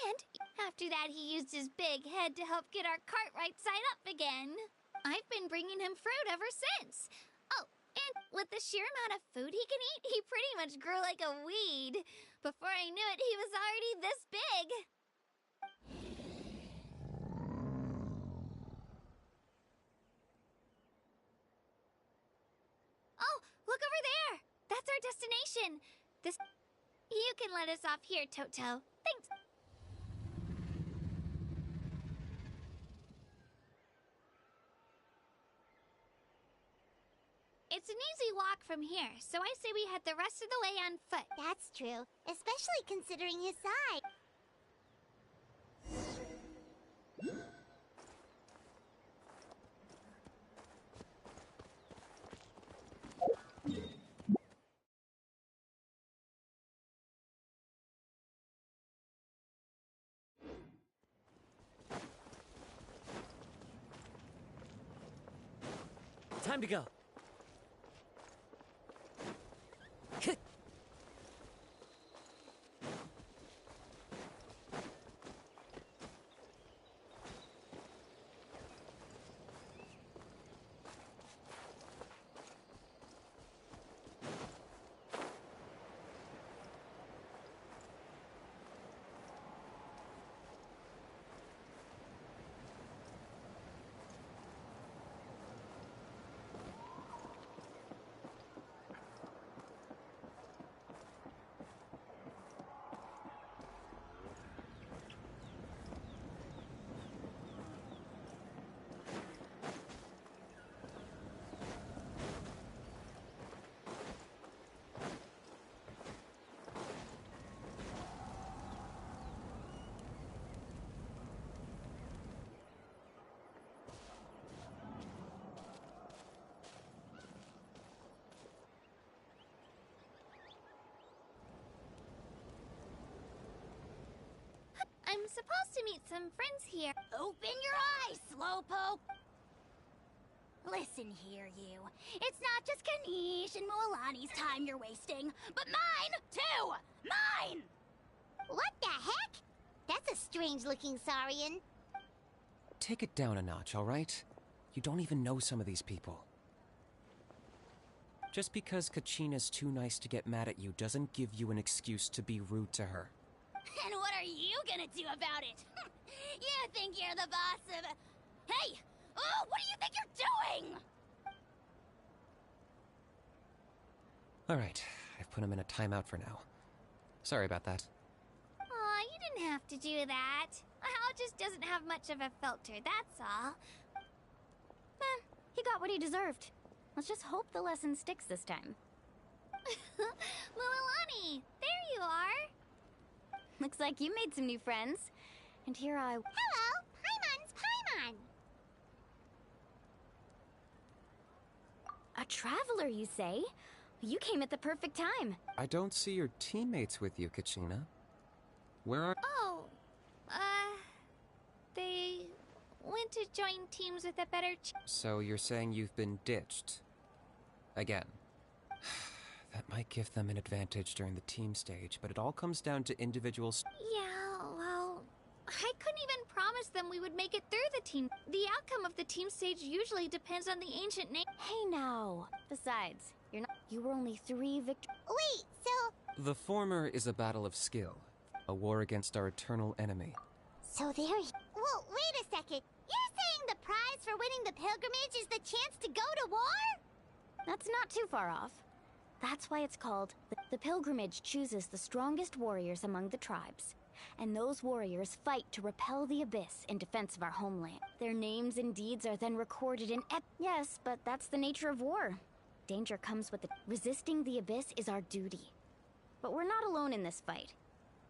And after that, he used his big head to help get our cart right side up again. I've been bringing him fruit ever since. Oh, and with the sheer amount of food he can eat, he pretty much grew like a weed. Before I knew it, he was already this big. Oh, look over there! That's our destination! You can let us off here, Toto. Thanks! It's an easy walk from here, so I say we head the rest of the way on foot. That's true, especially considering his size. Time to go. I'm supposed to meet some friends here. Open your eyes, Slowpoke! Listen here, you. It's not just Kanish and Moalani's time you're wasting, but mine, too! Mine! What the heck? That's a strange-looking Saurian. Take it down a notch, all right? You don't even know some of these people. Just because Kachina's too nice to get mad at you doesn't give you an excuse to be rude to her. And what are you gonna do about it? You think you're the boss of... Hey! Oh, what do you think you're doing? Alright, I've put him in a timeout for now. Sorry about that. Aw, you didn't have to do that. Hal just doesn't have much of a filter, that's all. He got what he deserved. Let's just hope the lesson sticks this time. Mualani, there you are. Looks like you made some new friends. And here I... Hello, Paimon's Paimon. A traveler, you say? You came at the perfect time. I don't see your teammates with you, Kachina. Where are... Oh, they went to join teams with a better So you're saying you've been ditched? Again. That might give them an advantage during the team stage, but it all comes down to individual... Yeah, well, I couldn't even promise them we would make it through the team. The outcome of the team stage usually depends on the ancient name. Hey now. Besides, you were only 3 victories. Wait, so... The former is a battle of skill. A war against our eternal enemy. So there... Well, wait a second. You're saying the prize for winning the pilgrimage is the chance to go to war? That's not too far off. That's why it's called... The pilgrimage chooses the strongest warriors among the tribes. And those warriors fight to repel the abyss in defense of our homeland. Their names and deeds are then recorded in Yes, but that's the nature of war. Danger comes with resisting the abyss is our duty. But we're not alone in this fight.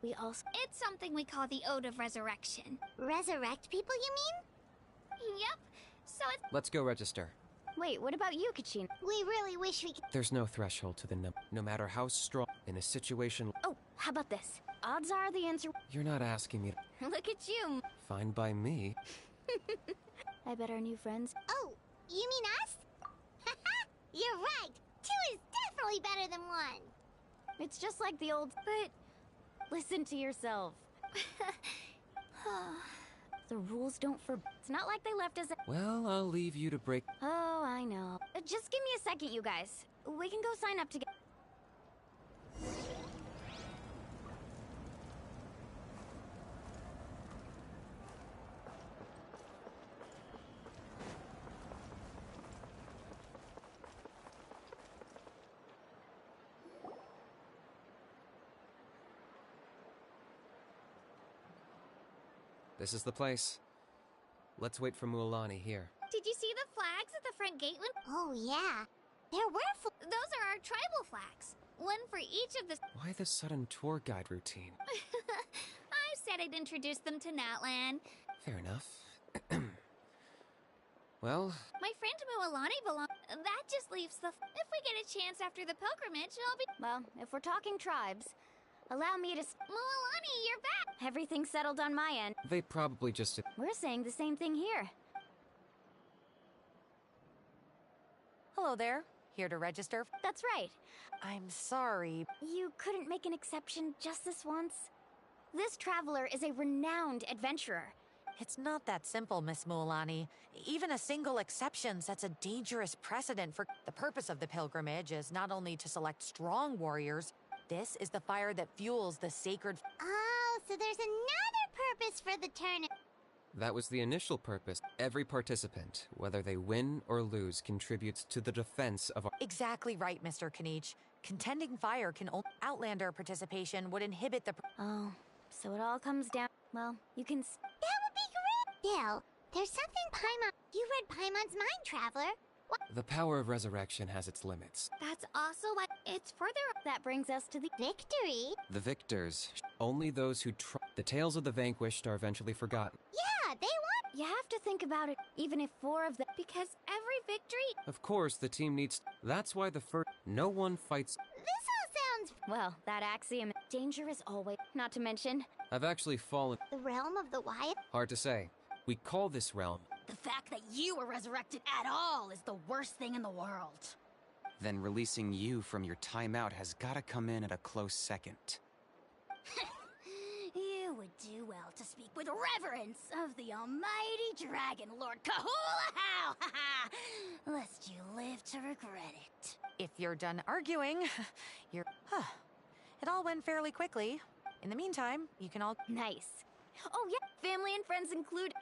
We also... It's something we call the Ode of Resurrection. Resurrect people, you mean? Yep. So it's... Let's go register. Wait, what about you, Kachina? We really wish we could... There's no threshold to the number. No matter how strong in a situation... Oh, how about this? Odds are the answer... You're not asking me... Look at you. Fine by me. I bet our new friends... Oh, you mean us? Haha, you're right. 2 is definitely better than 1. It's just like the old... But listen to yourself. The rules don't It's not like they left us... Well, I'll leave you to break... Oh, I know. Just give me a second, you guys. We can go sign up together. This is the place. Let's wait for Mualani here. Did you see the flags at the front gate? Oh, yeah. There were Those are our tribal flags. One for each of the... Why the sudden tour guide routine? I said I'd introduce them to Natlan. Fair enough. Well... My friend Mualani belongs... That just leaves the... If we get a chance after the pilgrimage, I'll be... Well, if we're talking tribes, allow me to... Mualani, you're back! Everything's settled on my end. They probably just... We're saying the same thing here. Hello there. Here to register? That's right. I'm sorry. You couldn't make an exception just this once? This traveler is a renowned adventurer. It's not that simple, Miss Mualani. Even a single exception sets a dangerous precedent for... The purpose of the pilgrimage is not only to select strong warriors, this is the fire that fuels the sacred... Oh, so there's another purpose for the tournament. That was the initial purpose. Every participant, whether they win or lose, contributes to the defense of our... Exactly right, Mr. Kanich. Contending fire can only... Outlander participation would inhibit the... Oh, so it all comes down... Well, you can... That would be great! Dale, there's something Paimon... You read Paimon's mind, Traveler. What? The power of resurrection has its limits. That's also what... It's further... That brings us to the... Victory? The victors. Only those who The tales of the vanquished are eventually forgotten. Yeah, they won! You have to think about it, even if 4 of them... Because every victory... Of course, the team needs... That's why the first... No one fights... This all sounds... Well, that axiom... Danger is always... Not to mention... I've actually fallen... The realm of the Wyatt? Hard to say. We call this realm... The fact that you were resurrected at all is the worst thing in the world. Then releasing you from your timeout has gotta come in at a close second. You would do well to speak with reverence of the almighty dragon, Lord Kahula-How! Lest you live to regret it. If you're done arguing, you're... It all went fairly quickly. In the meantime, you can all... Nice. Oh yeah, family and friends include...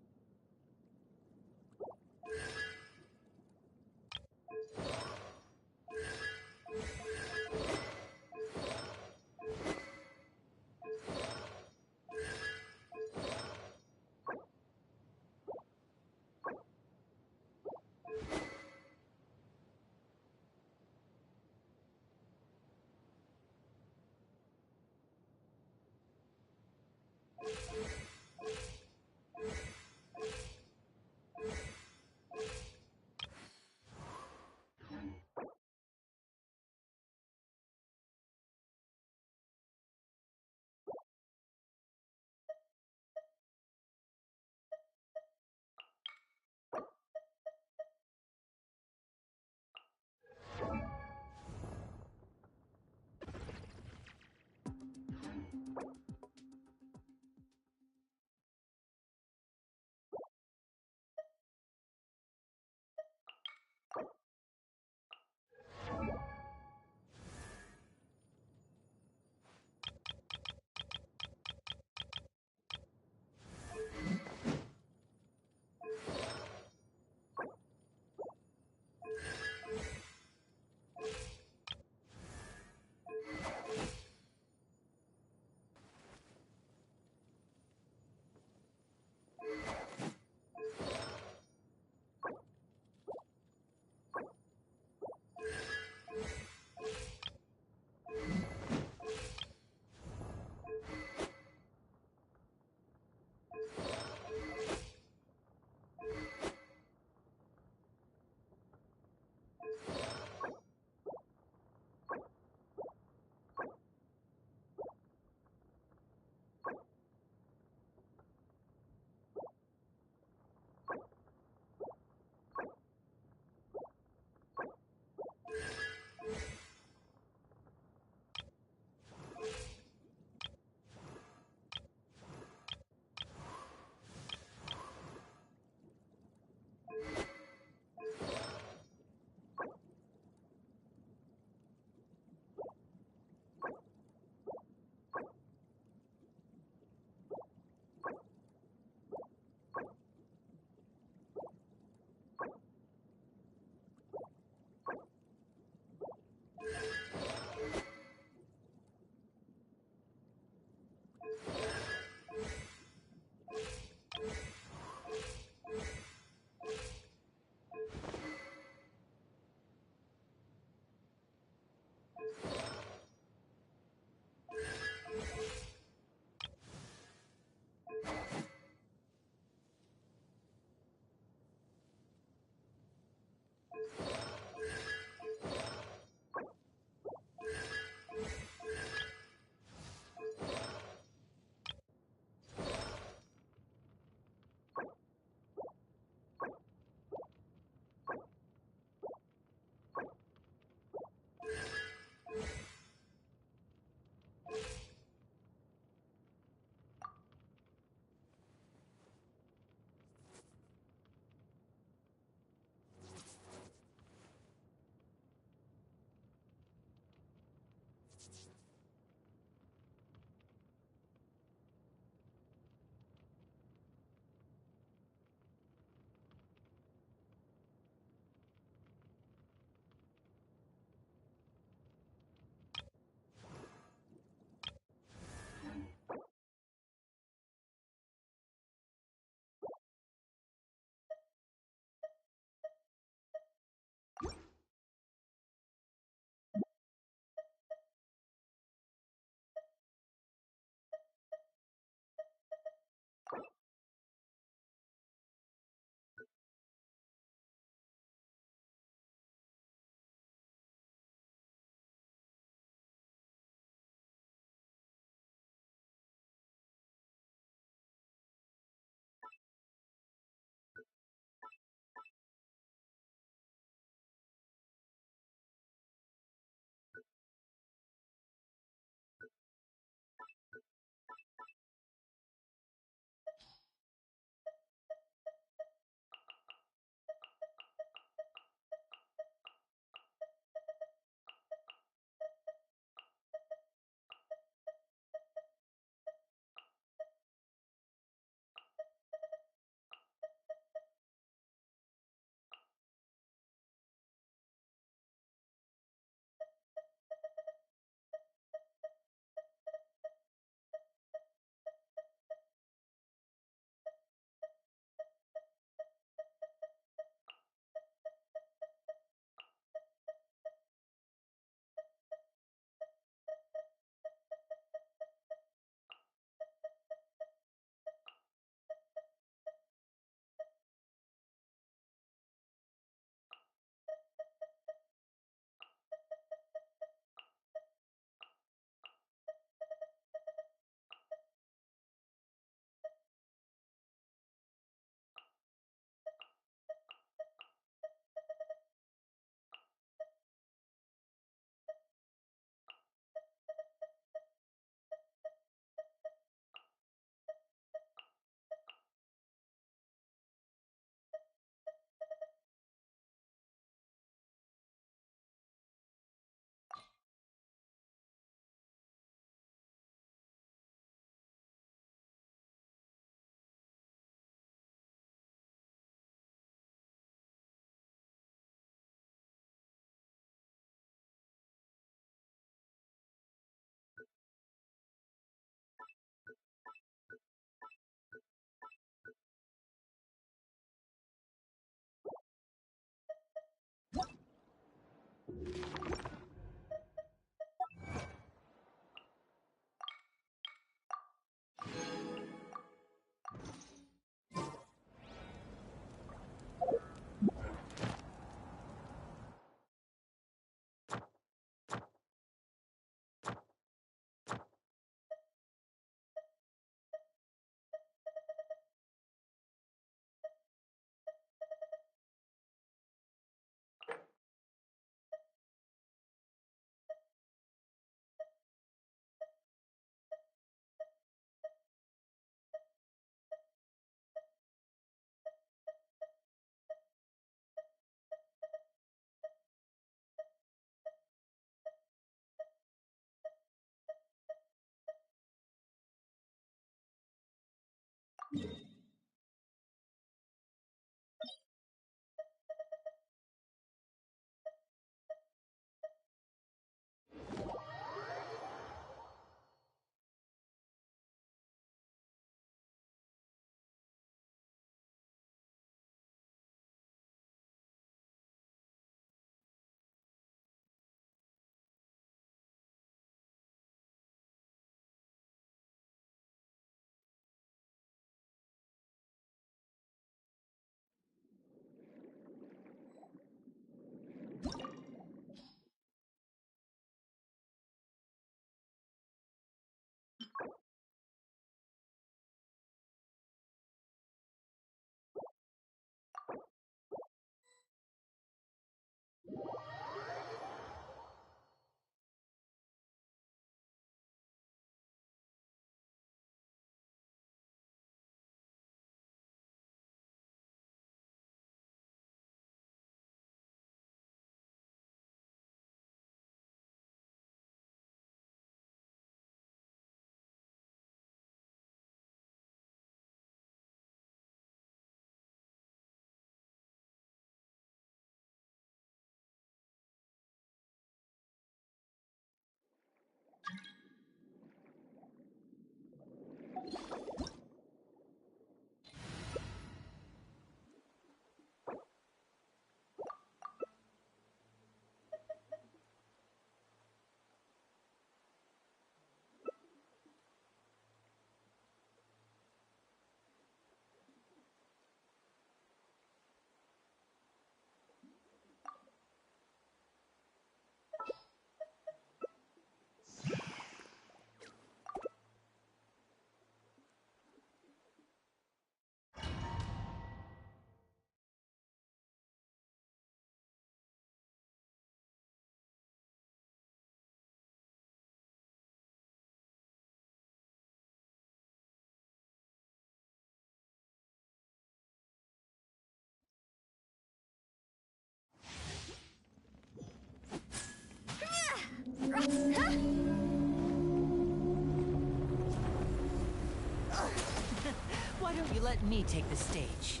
me take the stage.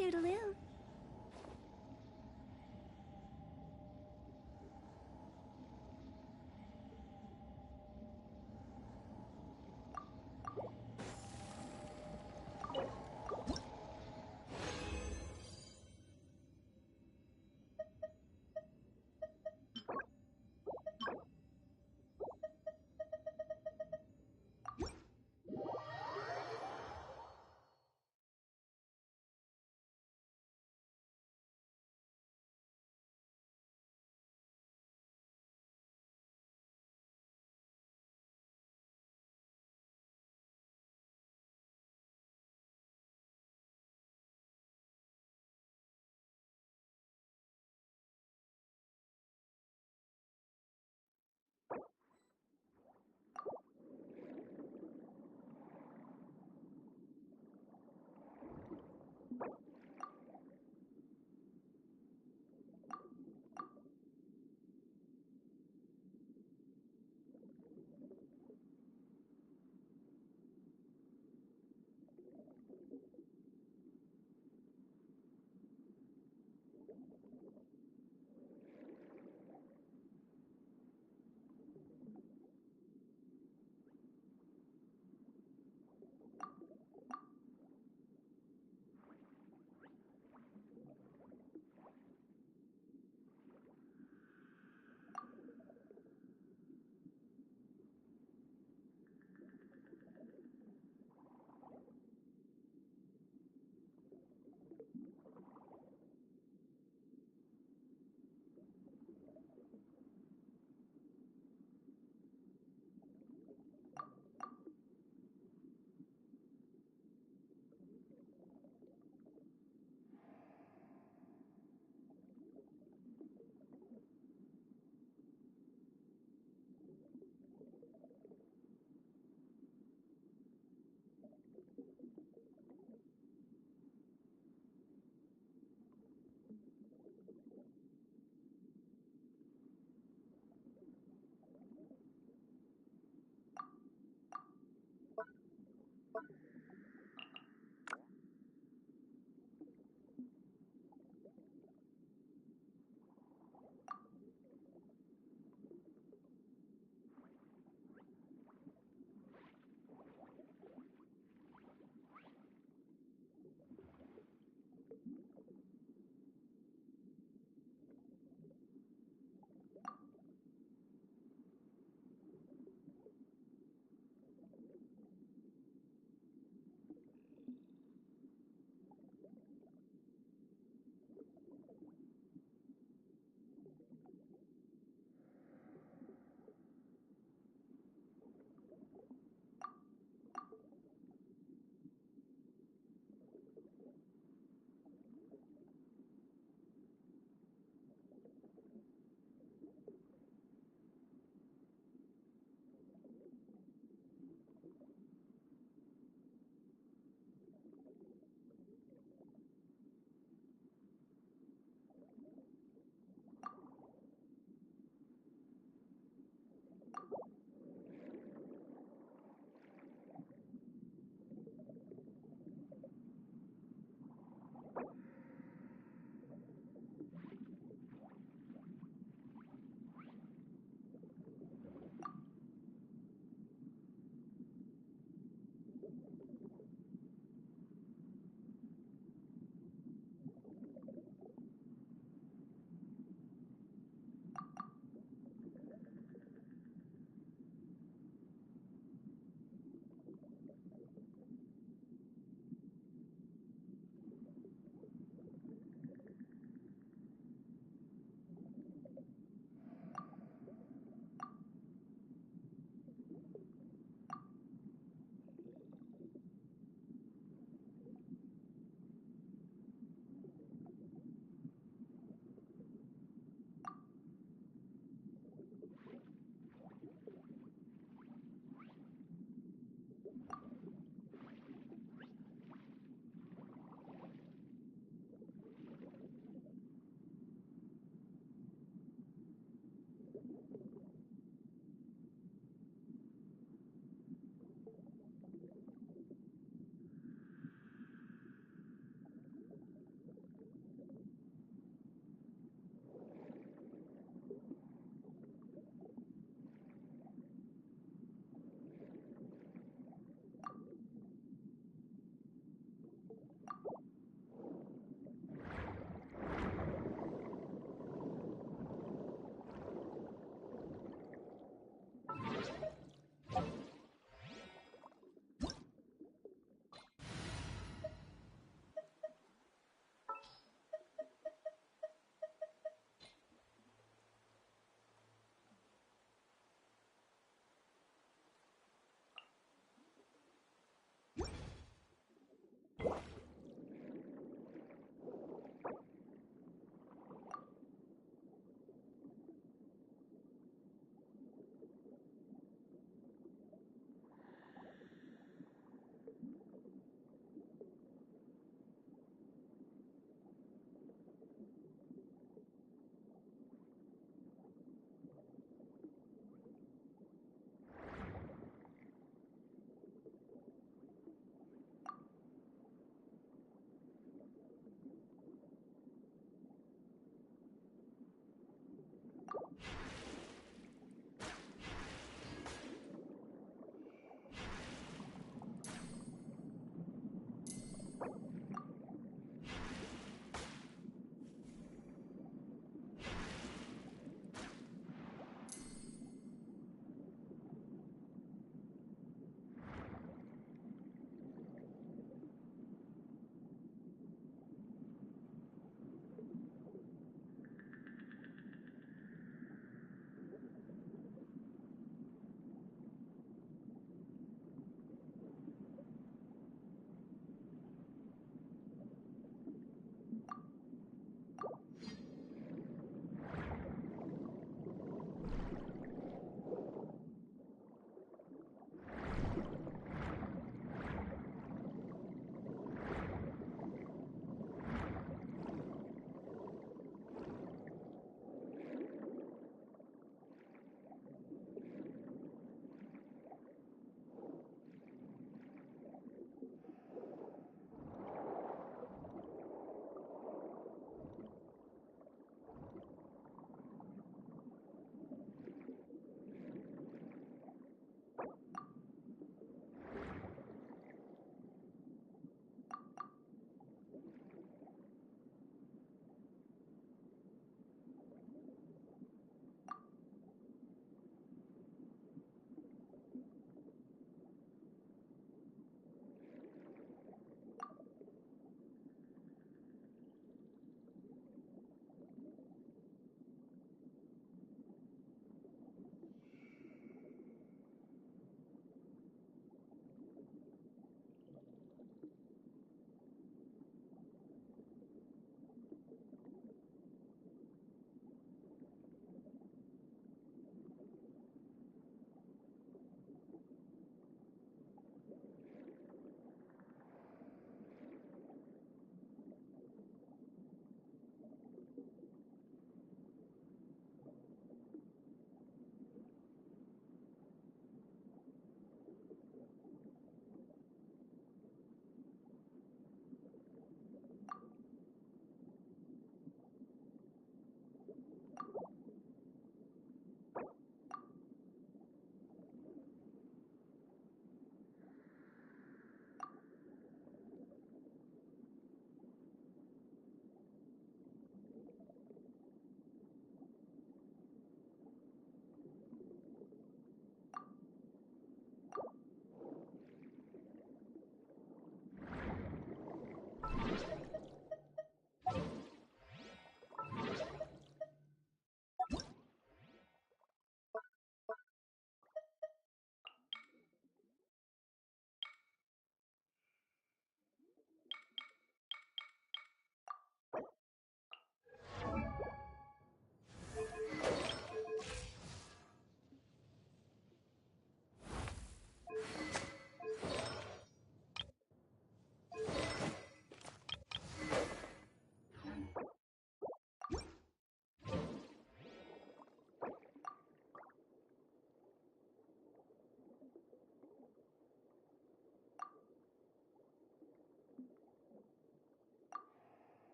Toodaloo.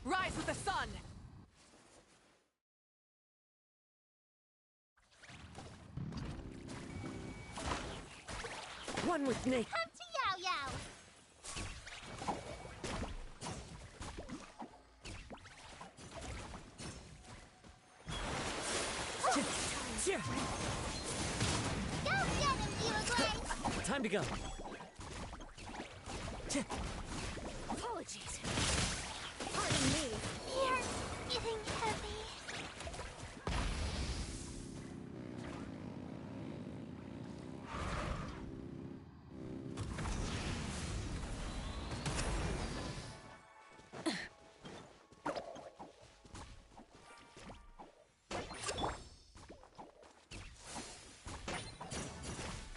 Rise with the sun! One with me. Come to Yao Yao. Go get him, Yulagway! Time to go. Apologies. Pardon me. You're getting heavy.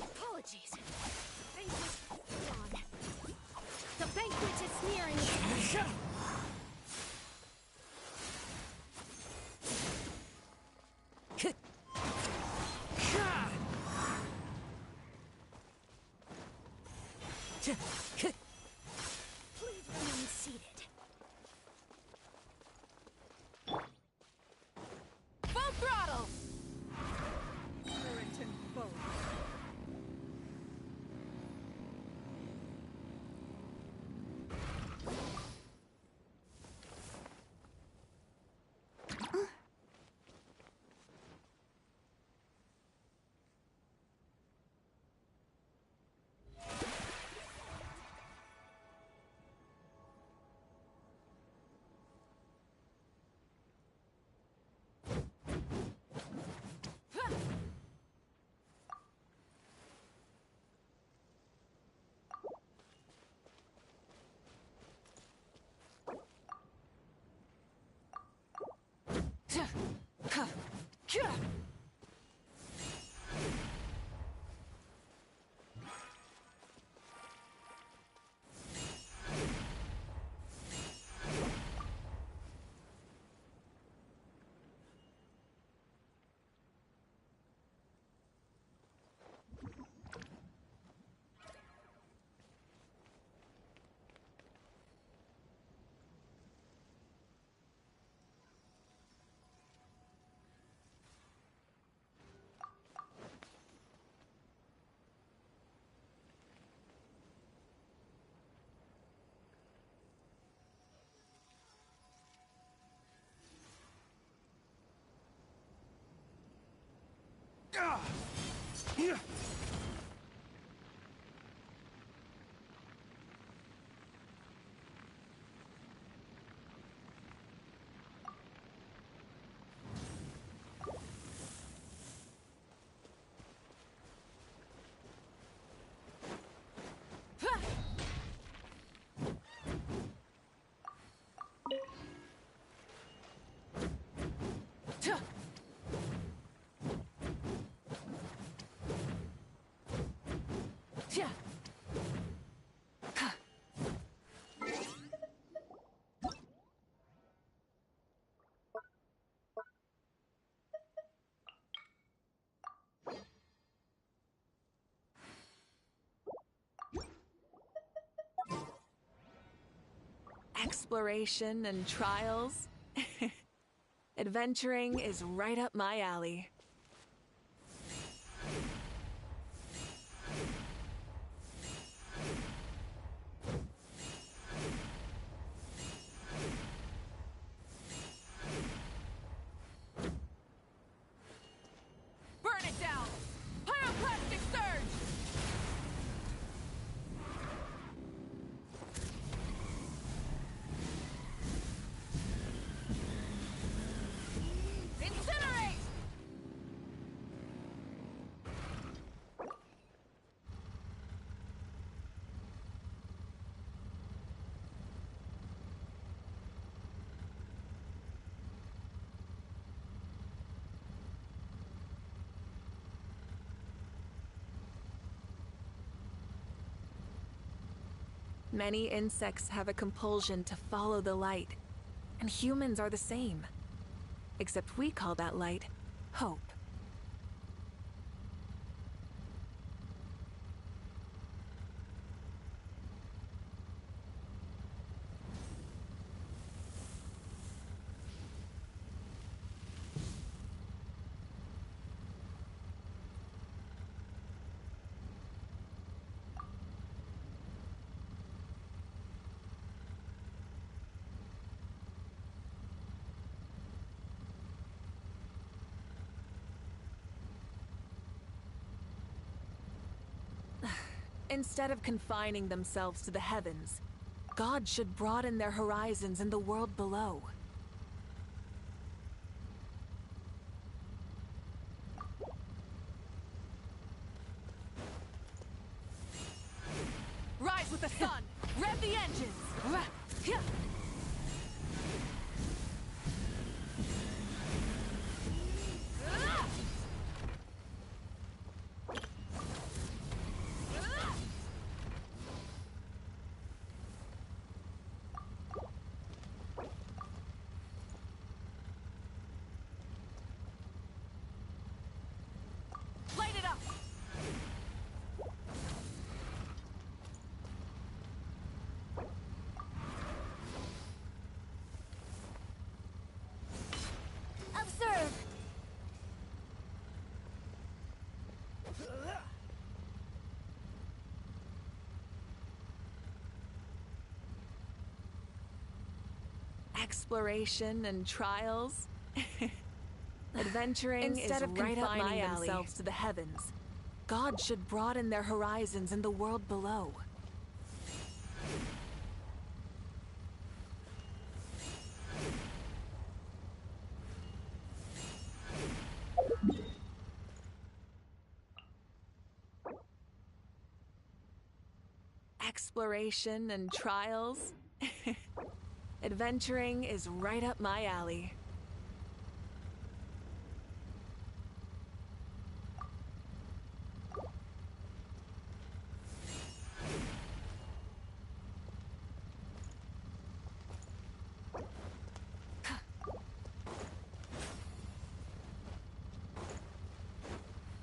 Apologies. Banquet on. The banquet is nearing its end. Please remain seated. Full throttle! Exploration and trials. Adventuring is right up my alley. Burn it down! Pyroclastic surge! Incinerate! Many insects have a compulsion to follow the light, and humans are the same. Except we call that light hope. Instead of confining themselves to the heavens, God should broaden their horizons in the world below. Rise with the sun! Rev the engines! Light it up! Observe! Exploration and trials. Adventuring Instead is of right up my alley. Themselves to the heavens, God should broaden their horizons in the world below. Exploration and trials. Adventuring is right up my alley.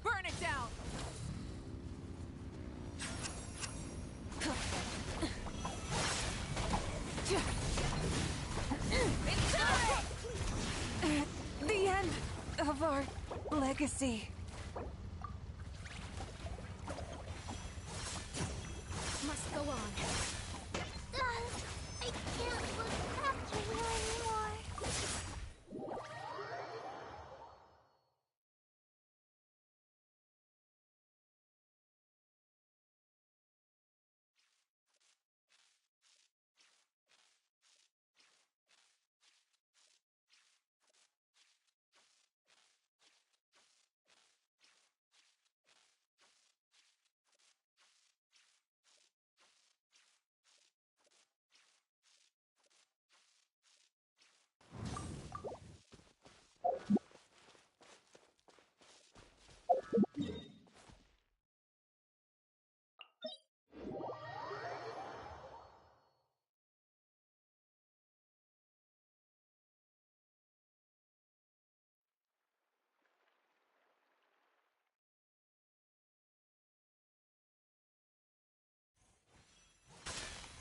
Burn it down! The end of our legacy. Must go on. I can't look after you anymore.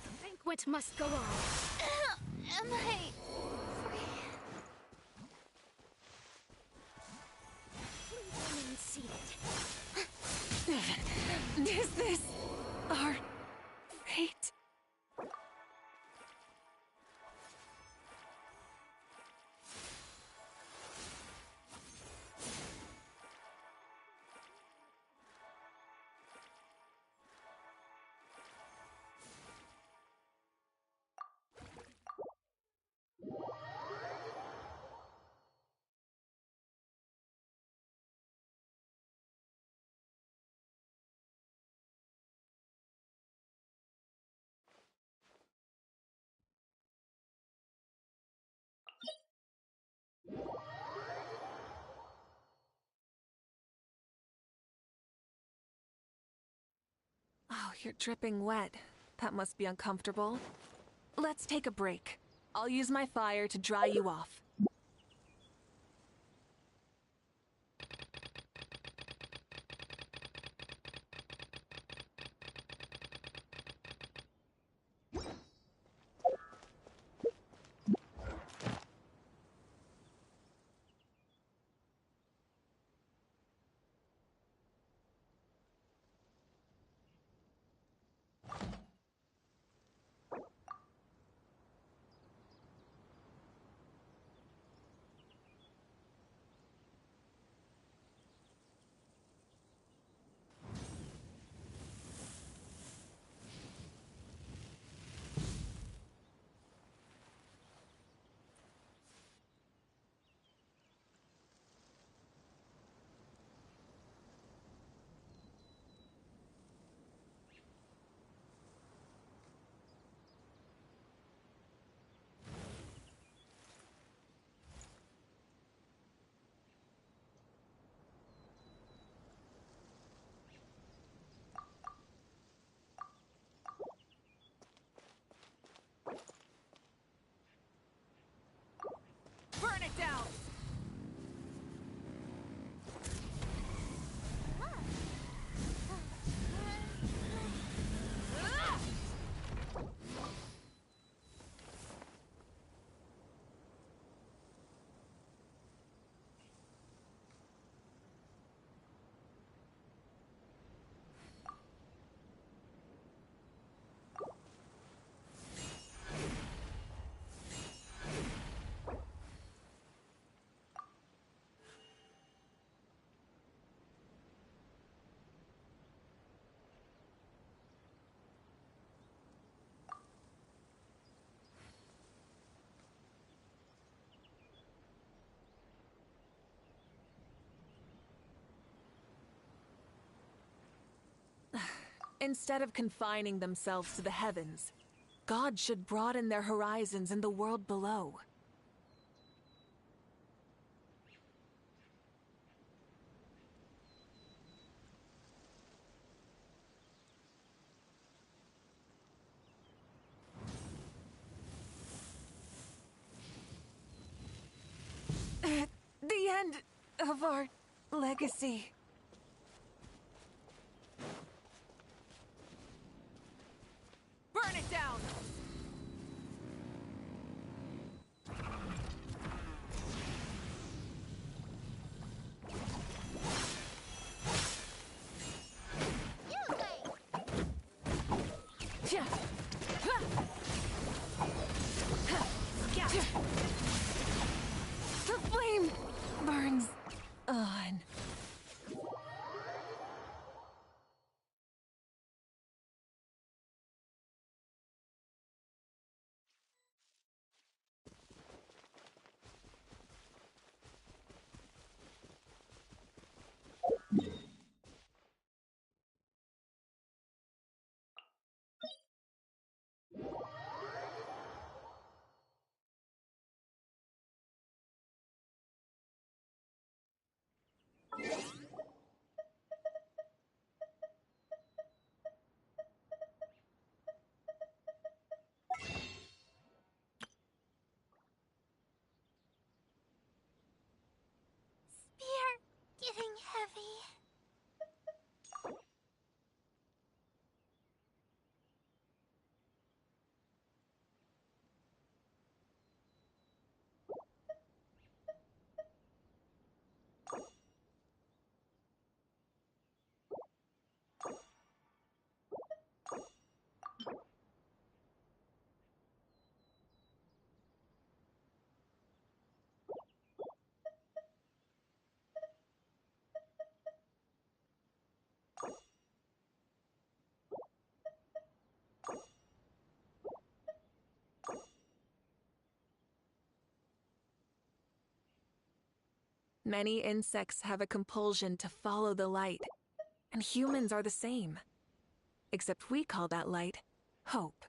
The banquet must go on. Am I Please remain seated. Is this our fate? Oh, you're dripping wet. That must be uncomfortable. Let's take a break. I'll use my fire to dry you off. down! Instead of confining themselves to the heavens, God should broaden their horizons in the world below. The end of our legacy. Burn it down! The flame burns on. Spear getting heavy. Many insects have a compulsion to follow the light, and humans are the same. Except we call that light hope.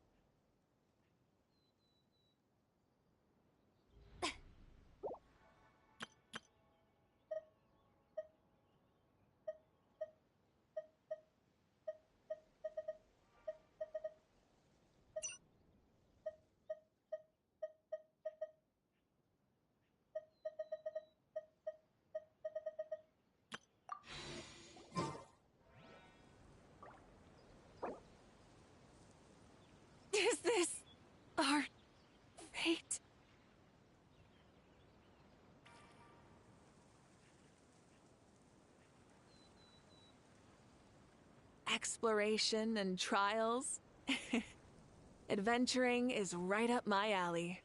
Is this our fate? Exploration and trials? Adventuring is right up my alley.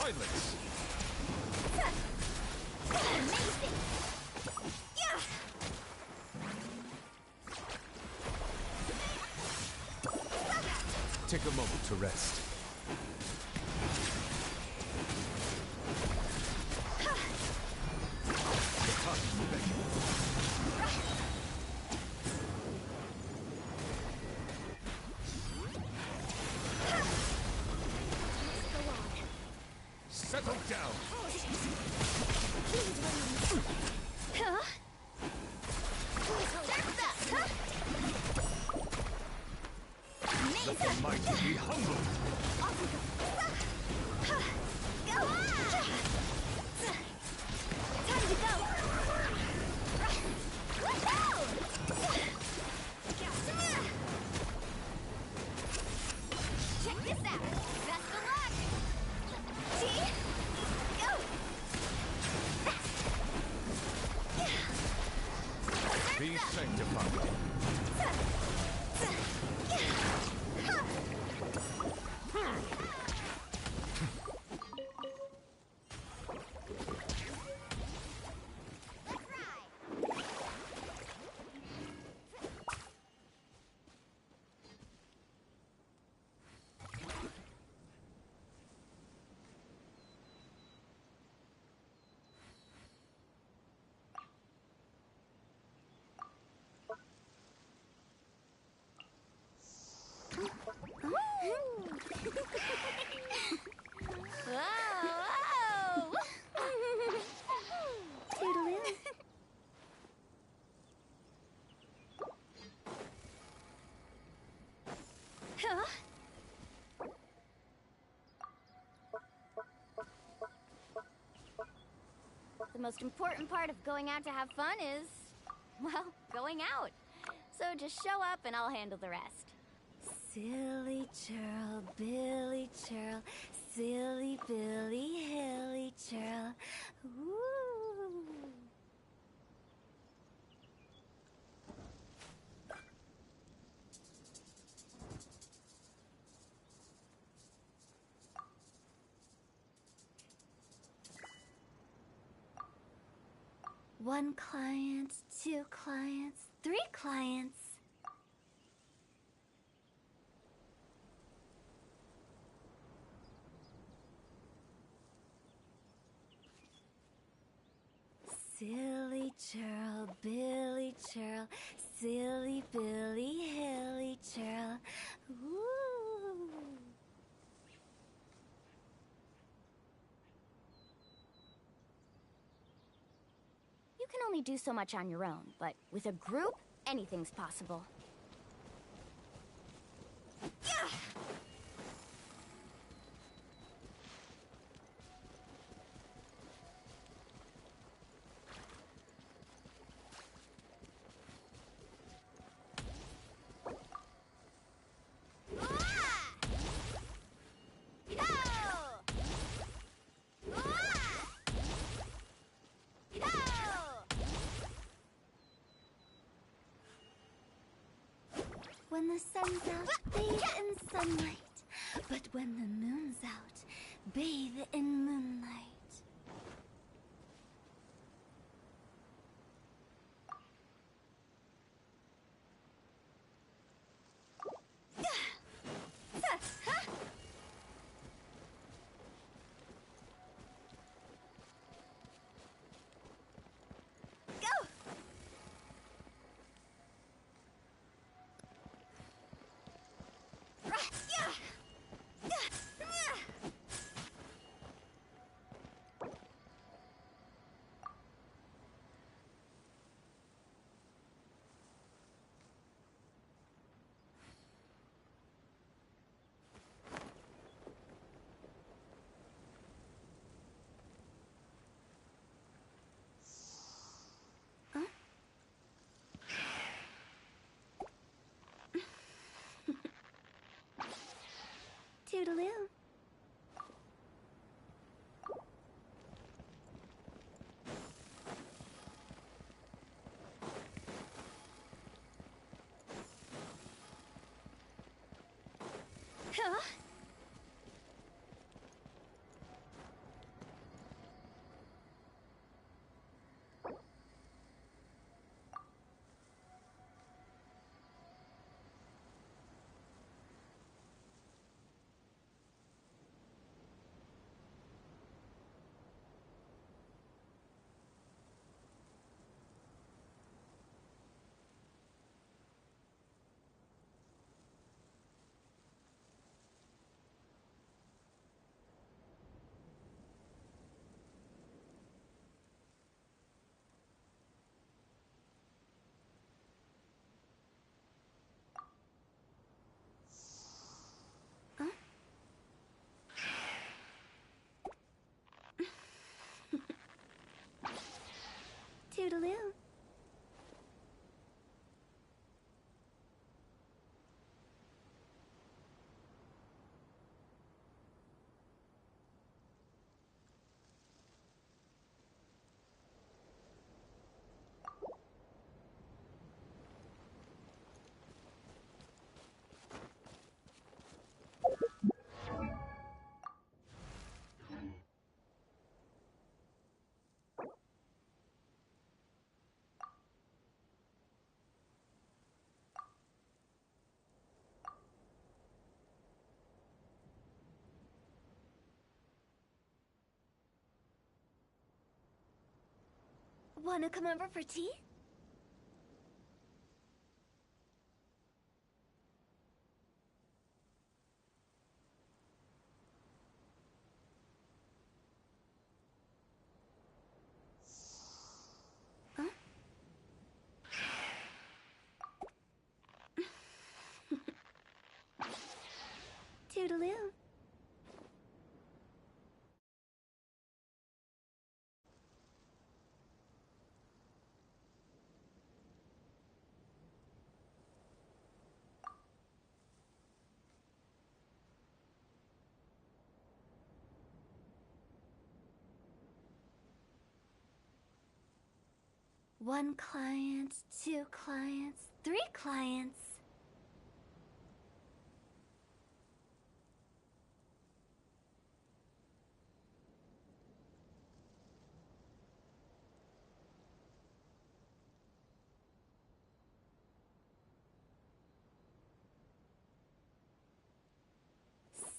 Silence! Amazing! Yeah! Take a moment to rest. The time beckons. Settle down! Let the mighty be humbled! Time to go! Check this out! Best of luck! See? Go! Be sanctified. Whoa! Toodaloo. Huh? The most important part of going out to have fun is, well, going out. So just show up and I'll handle the rest. Silly churl, Billy churl, silly Billy, hilly churl. Ooh. One client, two clients, three clients. Silly churl, Billy churl, silly Billy, hilly churl. Ooh. You can only do so much on your own, but with a group, anything's possible. When the sun's out, bathe in sunlight. But when the moon's out, bathe in moonlight. Toodaloo. Huh? Wanna come over for tea? Huh? Toodaloo. One client, two clients, three clients.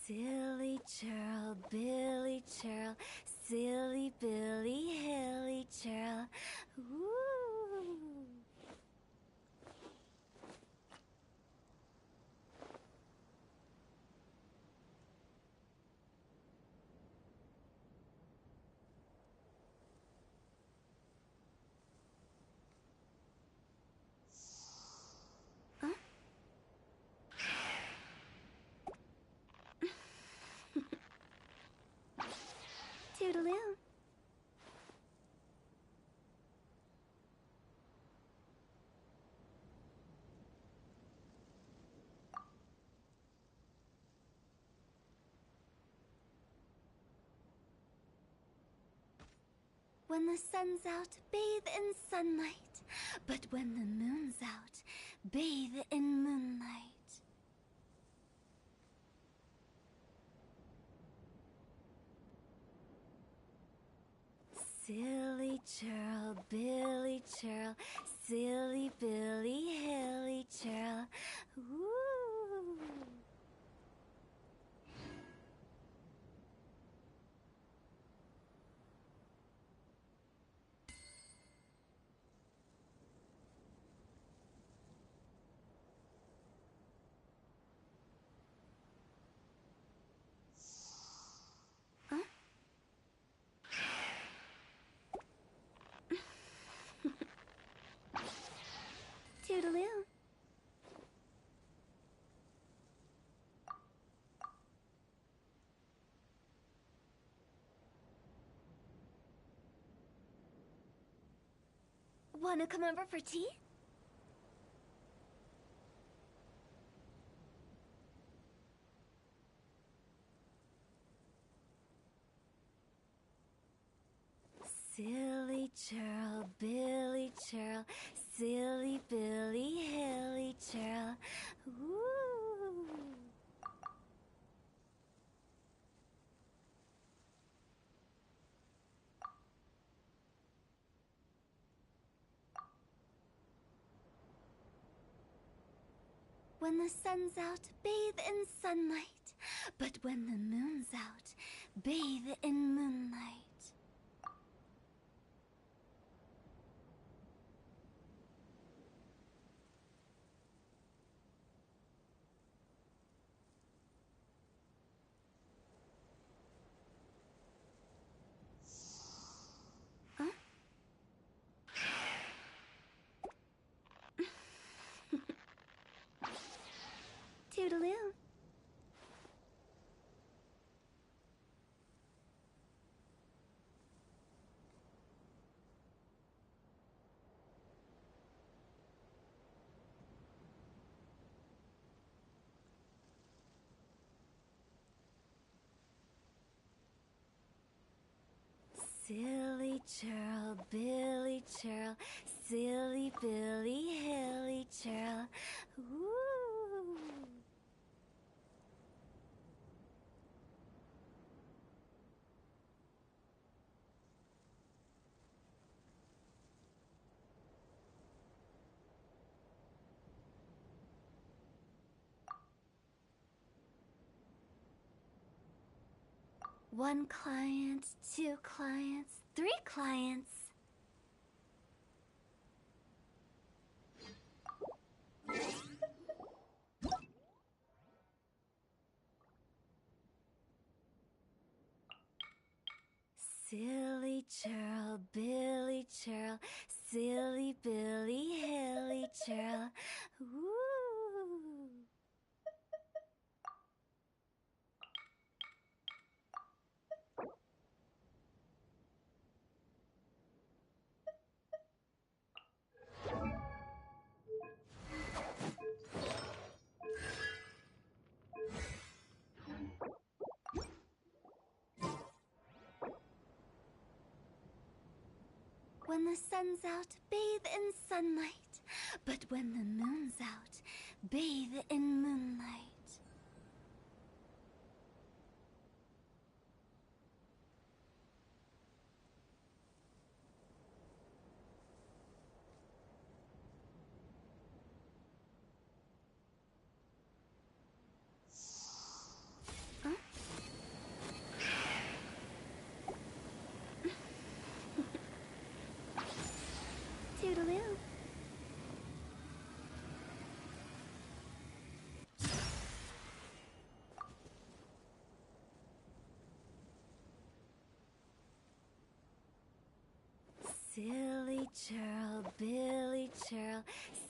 Silly churl, Billy churl, silly Billy, hilly churl. Ooh. Huh? Toodaloo. When the sun's out, bathe in sunlight. But when the moon's out, bathe in moonlight. Silly churl, Billy churl, silly Billy, hilly churl. Ooh. Huh? Toodaloo. Wanna come over for tea? Silly churl, Billy churl, silly Billy, hilly churl. Ooh. When the sun's out, bathe in sunlight. But when the moon's out, bathe in moonlight. Huh? Toodaloo. Silly churl, Billy churl, silly Billy, hilly churl. Ooh. One client, two clients, three clients. Silly churl, Billy churl, silly Billy, hilly churl. Woo! When the sun's out, bathe in sunlight. But when the moon's out, bathe in moonlight. Toodaloo. Silly churl, Billy churl,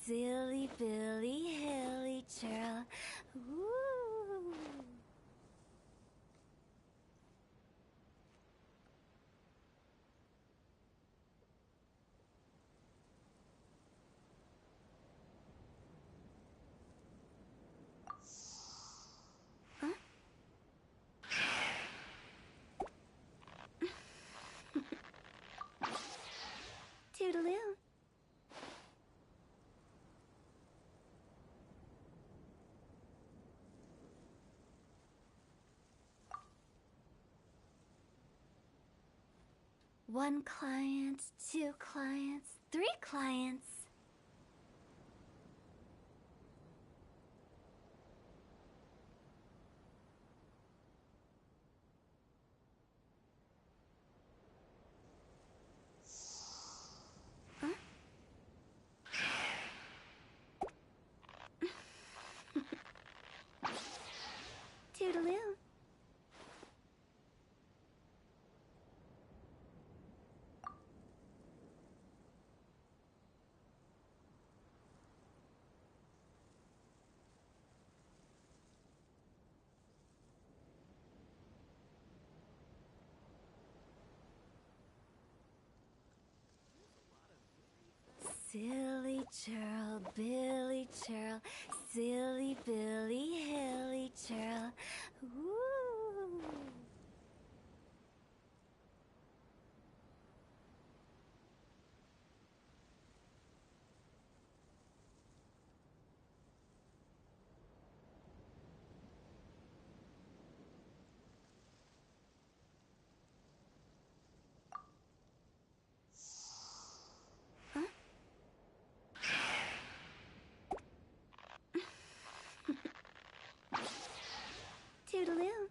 silly Billy, hilly churl. Woo! Toodaloo. One client, two clients, three clients. Toodaloo. Silly churl, Billy churl, silly Billy, hilly churl. Woo! Toodaloo.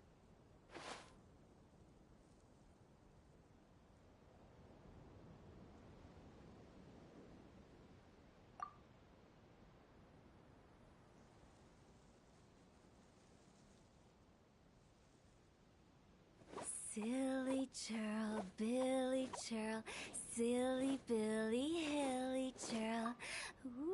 Silly churl, Billy churl, silly Billy, hilly churl. Woo!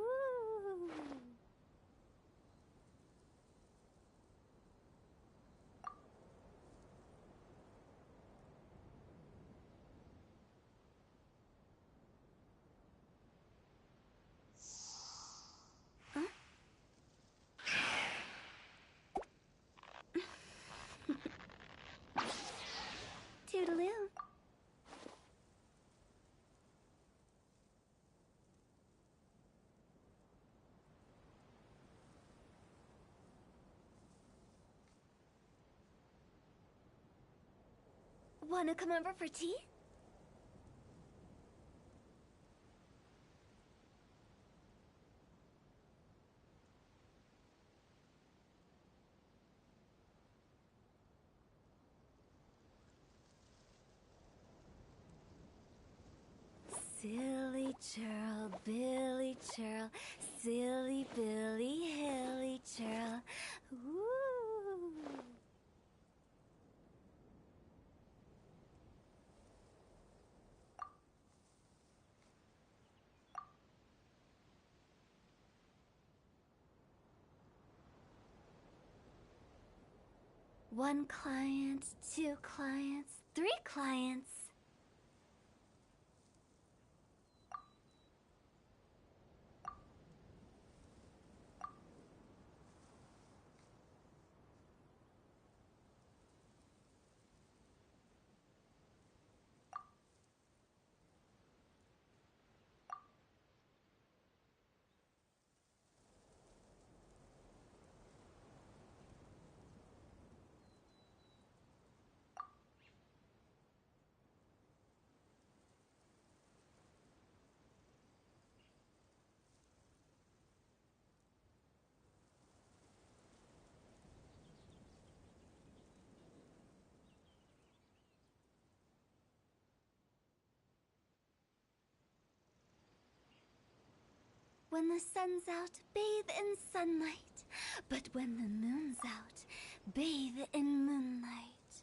Toodaloo. Wanna come over for tea? Silly churl, Billy Billy churl, silly Billy Hilly churl. Woo! One client, two clients, three clients. When the sun's out, bathe in sunlight. But when the moon's out, bathe in moonlight.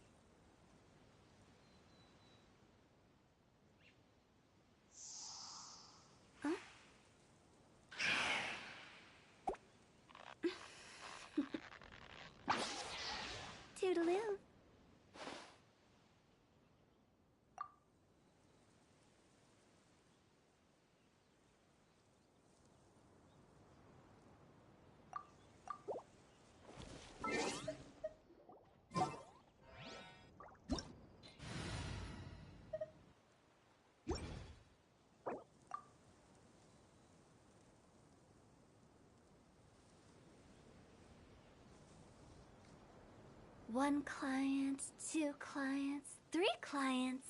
Huh? Toodaloo. One client, two clients, three clients.